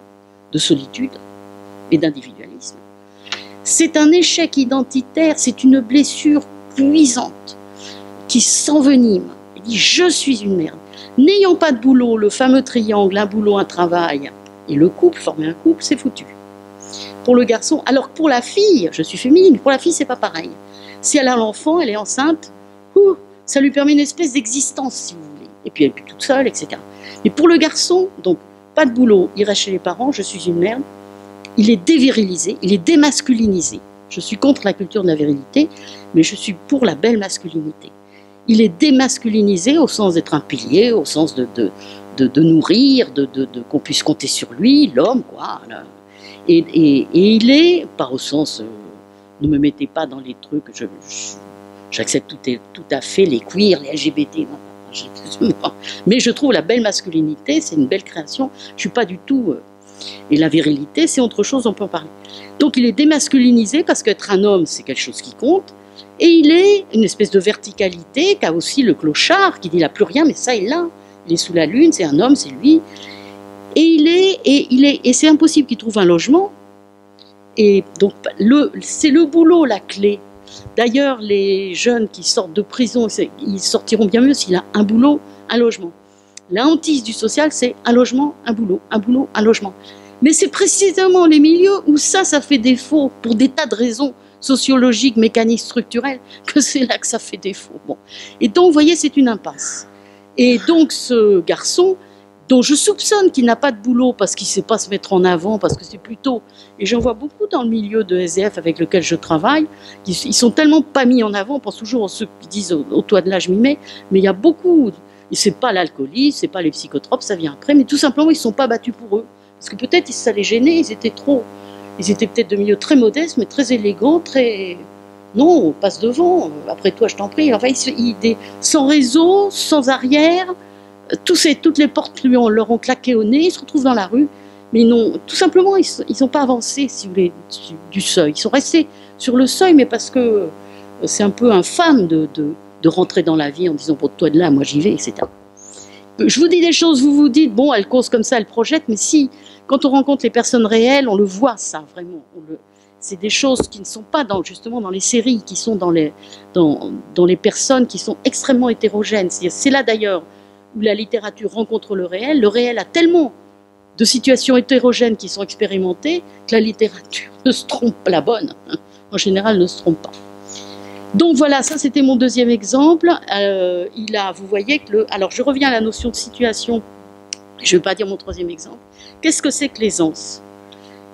C: de solitude et d'individualisme, c'est un échec identitaire, c'est une blessure cuisante qui s'envenime. Il dit « je suis une merde ». N'ayant pas de boulot, le fameux triangle, un boulot, un travail, et le couple, former un couple, c'est foutu. Pour le garçon, alors que pour la fille, je suis féminine, pour la fille, c'est pas pareil. Si elle a l'enfant, elle est enceinte, ça lui permet une espèce d'existence, si vous voulez. Et puis elle est plus toute seule, etc. Mais pour le garçon, donc, pas de boulot, il reste chez les parents, je suis une merde. Il est dévirilisé, il est démasculinisé. Je suis contre la culture de la virilité, mais je suis pour la belle masculinité. Il est démasculinisé au sens d'être un pilier, au sens de nourrir, qu'on puisse compter sur lui, l'homme, quoi. Et il est, pas au sens, ne me mettez pas dans les trucs, j'accepte tout à fait les queers, les LGBT, mais je trouve la belle masculinité, c'est une belle création, je ne suis pas du tout... Et la virilité, c'est autre chose, on peut en parler. Donc il est démasculinisé parce qu'être un homme, c'est quelque chose qui compte. Et il est une espèce de verticalité qu'a aussi le clochard qui dit il n'a plus rien, mais ça il l'a. Il est sous la lune, c'est un homme, c'est lui. Et c'est impossible qu'il trouve un logement. Et donc c'est le boulot la clé. D'ailleurs, les jeunes qui sortent de prison, ils sortiront bien mieux s'il a un boulot, un logement. La hantise du social, c'est un logement, un boulot, un boulot, un logement. Mais c'est précisément les milieux où ça fait défaut, pour des tas de raisons sociologiques, mécaniques, structurelles, que c'est là que ça fait défaut. Bon. Et donc, vous voyez, c'est une impasse. Et donc, ce garçon, dont je soupçonne qu'il n'a pas de boulot parce qu'il ne sait pas se mettre en avant, parce que c'est plutôt... Et j'en vois beaucoup dans le milieu de SDF avec lequel je travaille, ils sont tellement pas mis en avant, on pense toujours à ceux qui disent au toit de l'âge je m'y mets, mais il y a beaucoup... C'est pas l'alcoolisme, c'est pas les psychotropes, ça vient après, mais tout simplement, ils ne sont pas battus pour eux. Parce que peut-être ça les gênait, ils étaient peut-être de milieux très modestes, mais très élégants, très... Non, on passe devant, après toi je t'en prie. Enfin, sans réseau, sans arrière, toutes les portes leur ont claqué au nez, ils se retrouvent dans la rue, mais tout simplement, ils n'ont pas avancé, si vous voulez, du seuil. Ils sont restés sur le seuil, mais parce que c'est un peu infâme de rentrer dans la vie en disant, bon, toi de là, moi j'y vais, etc. Je vous dis des choses, vous vous dites, bon, elle cause comme ça, elle projette, mais si, quand on rencontre les personnes réelles, on le voit, ça, vraiment. C'est des choses qui ne sont pas justement dans les séries, qui sont dans les personnes qui sont extrêmement hétérogènes. C'est là d'ailleurs où la littérature rencontre le réel. Le réel a tellement de situations hétérogènes qui sont expérimentées que la littérature ne se trompe pas, la bonne, hein, en général, ne se trompe pas. Donc voilà, ça c'était mon deuxième exemple. Vous voyez que alors je reviens à la notion de situation. Je ne vais pas dire mon troisième exemple. Qu'est-ce que c'est que l'aisance?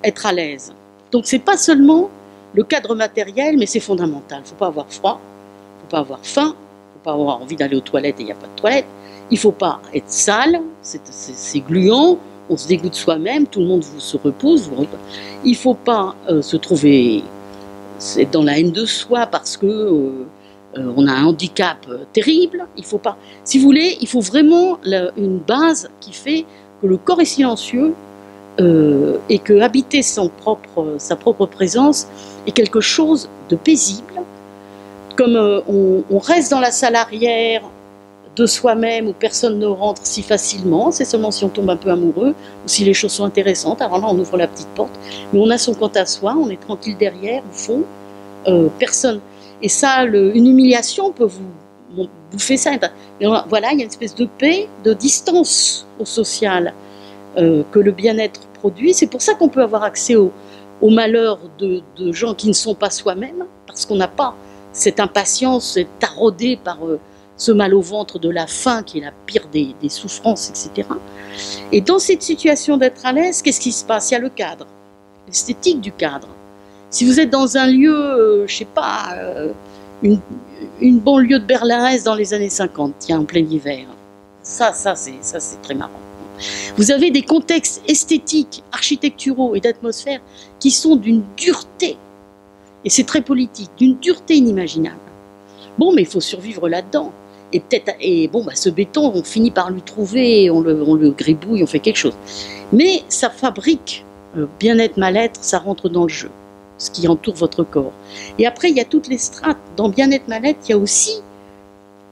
C: Être à l'aise. Donc c'est pas seulement le cadre matériel, mais c'est fondamental. Il ne faut pas avoir froid, il ne faut pas avoir faim, il ne faut pas avoir envie d'aller aux toilettes et il n'y a pas de toilettes. Il ne faut pas être sale, c'est gluant, on se dégoûte soi-même, tout le monde se repousse. Il ne faut pas se trouver dans la haine de soi parce que on a un handicap terrible. Il faut pas, si vous voulez, il faut vraiment une base qui fait que le corps est silencieux et que habiter sa propre présence est quelque chose de paisible. Comme on reste dans la salle arrière de soi-même où personne ne rentre si facilement, c'est seulement si on tombe un peu amoureux ou si les choses sont intéressantes. Alors là, on ouvre la petite porte, mais on a son compte à soi, on est tranquille derrière, au fond, personne. Et ça, une humiliation peut vous bouffer ça. Mais voilà, il y a une espèce de paix, de distance au social que le bien-être produit. C'est pour ça qu'on peut avoir accès au malheur de gens qui ne sont pas soi-même, parce qu'on n'a pas cette impatience, est taraudé par ce mal au ventre de la faim qui est la pire des souffrances, etc. Et dans cette situation d'être à l'aise, qu'est-ce qui se passe? Il y a le cadre, l'esthétique du cadre. Si vous êtes dans un lieu, je ne sais pas, une banlieue de Berlin-Est dans les années 50, tiens, en plein hiver, ça c'est très marrant. Vous avez des contextes esthétiques, architecturaux et d'atmosphère qui sont d'une dureté, et c'est très politique, d'une dureté inimaginable. Bon, mais il faut survivre là-dedans. Et bon, ce béton, on finit par lui trouver, on le gribouille, on fait quelque chose. Mais ça fabrique bien-être, mal-être, ça rentre dans le jeu, ce qui entoure votre corps. Et après, il y a toutes les strates. Dans bien-être, mal-être, il y a aussi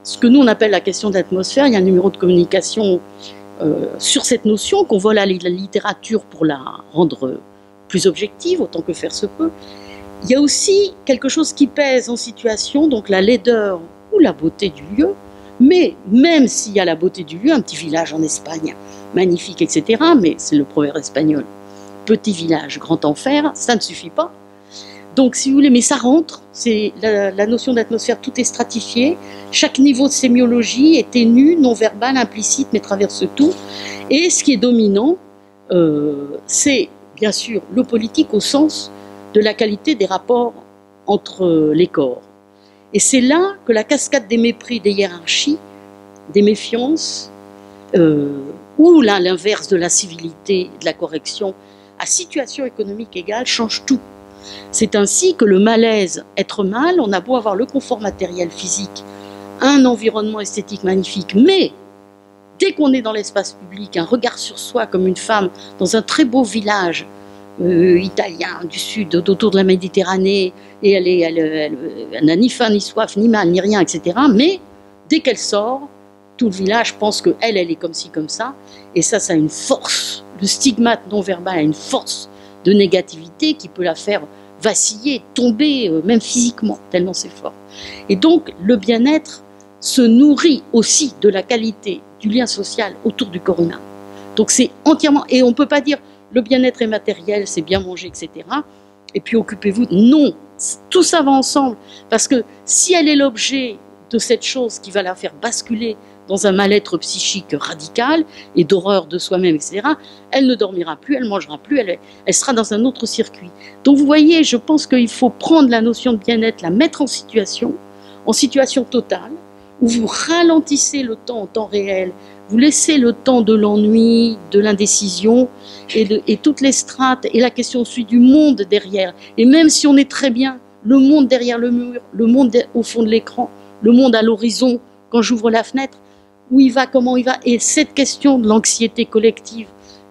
C: ce que nous on appelle la question d'atmosphère. Il y a un numéro de communication sur cette notion qu'on vole à la littérature pour la rendre plus objective, autant que faire se peut. Il y a aussi quelque chose qui pèse en situation, donc la laideur ou la beauté du lieu, mais même s'il y a la beauté du lieu, un petit village en Espagne, magnifique, etc., mais c'est le proverbe espagnol, petit village, grand enfer, ça ne suffit pas. Donc, si vous voulez, mais ça rentre, c'est la notion d'atmosphère, tout est stratifié, chaque niveau de sémiologie est ténu, non-verbal, implicite, mais traverse tout, et ce qui est dominant, c'est bien sûr le politique au sens de la qualité des rapports entre les corps. Et c'est là que la cascade des mépris, des hiérarchies, des méfiances, ou l'inverse de la civilité, de la correction, à situation économique égale, change tout. C'est ainsi que le malaise, être mal, on a beau avoir le confort matériel physique, un environnement esthétique magnifique, mais dès qu'on est dans l'espace public, un regard sur soi comme une femme dans un très beau village italien du sud, autour de la Méditerranée, et elle n'a ni faim, ni soif, ni mal, ni rien, etc. Mais dès qu'elle sort, tout le village pense qu'elle est comme ci, comme ça, et ça a une force. Le stigmate non-verbal a une force de négativité qui peut la faire vaciller, tomber, même physiquement, tellement c'est fort. Et donc, le bien-être se nourrit aussi de la qualité du lien social autour du corps humain. Donc c'est entièrement, et on ne peut pas dire le bien-être est matériel, c'est bien manger, etc. Et puis occupez-vous. Non, tout ça va ensemble. Parce que si elle est l'objet de cette chose qui va la faire basculer dans un mal-être psychique radical et d'horreur de soi-même, etc., elle ne dormira plus, elle ne mangera plus, elle sera dans un autre circuit. Donc vous voyez, je pense qu'il faut prendre la notion de bien-être, la mettre en situation totale, où vous ralentissez le temps en temps réel, vous laissez le temps de l'ennui, de l'indécision, et toutes les strates, et la question ensuite du monde derrière. Et même si on est très bien, le monde derrière le mur, le monde au fond de l'écran, le monde à l'horizon, quand j'ouvre la fenêtre, où il va, comment il va. Et cette question de l'anxiété collective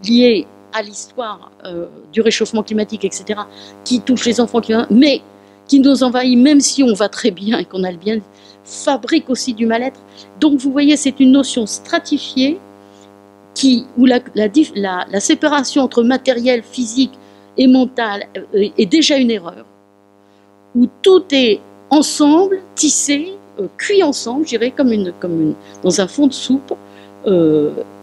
C: liée à l'histoire du réchauffement climatique, etc., qui touche les enfants, mais qui nous envahit, même si on va très bien et qu'on a le bien, fabrique aussi du mal-être. Donc vous voyez, c'est une notion stratifiée où la séparation entre matériel, physique et mental est déjà une erreur, où tout est ensemble, tissé, cuit ensemble, je dirais, dans un fond de soupe.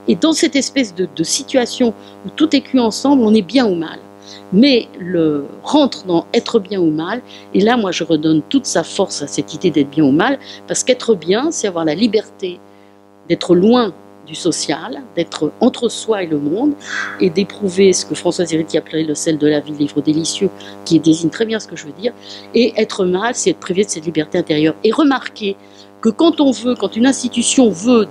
C: Et dans cette espèce de situation où tout est cuit ensemble, on est bien ou mal. Mais rentre dans être bien ou mal, et là, moi, je redonne toute sa force à cette idée d'être bien ou mal, parce qu'être bien, c'est avoir la liberté d'être loin du social, d'être entre soi et le monde, et d'éprouver ce que Françoise Héritier appelait le sel de la vie, livre délicieux, qui désigne très bien ce que je veux dire. Et être mal, c'est être privé de cette liberté intérieure. Et remarquez que quand une institution veut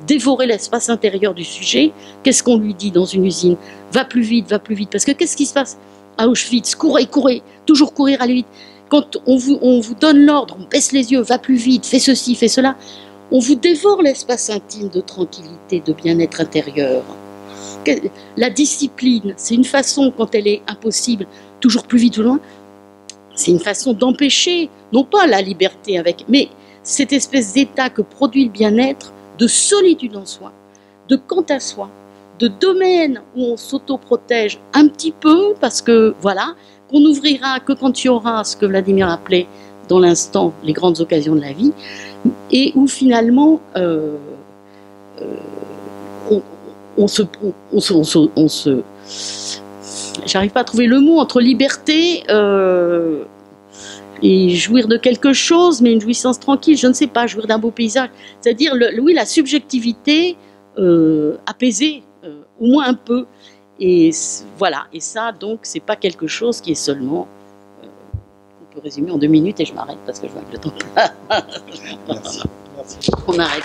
C: dévorer l'espace intérieur du sujet, qu'est-ce qu'on lui dit dans une usine? Va plus vite, parce que qu'est-ce qui se passe à Auschwitz? Courez, toujours courir, aller vite. Quand on vous donne l'ordre, on baisse les yeux, va plus vite, fais ceci, fais cela, on vous dévore l'espace intime de tranquillité, de bien-être intérieur. La discipline, c'est une façon, quand elle est impossible, toujours plus vite, plus loin, c'est une façon d'empêcher, non pas la liberté mais cette espèce d'état que produit le bien-être, de solitude en soi, de quant à soi, de domaine où on s'autoprotège un petit peu, parce que, voilà, qu'on n'ouvrira que quand il y aura ce que Vladimir appelait dans l'instant les grandes occasions de la vie, et où finalement j'arrive pas à trouver le mot entre liberté et jouir de quelque chose, mais une jouissance tranquille, je ne sais pas, jouir d'un beau paysage, c'est-à-dire oui, la subjectivité apaisée, au moins un peu, et voilà, et ça donc c'est pas quelque chose qui est seulement on peut résumer en 2 minutes, et je m'arrête parce que je vois que le temps passe.
B: Merci.
C: On arrête.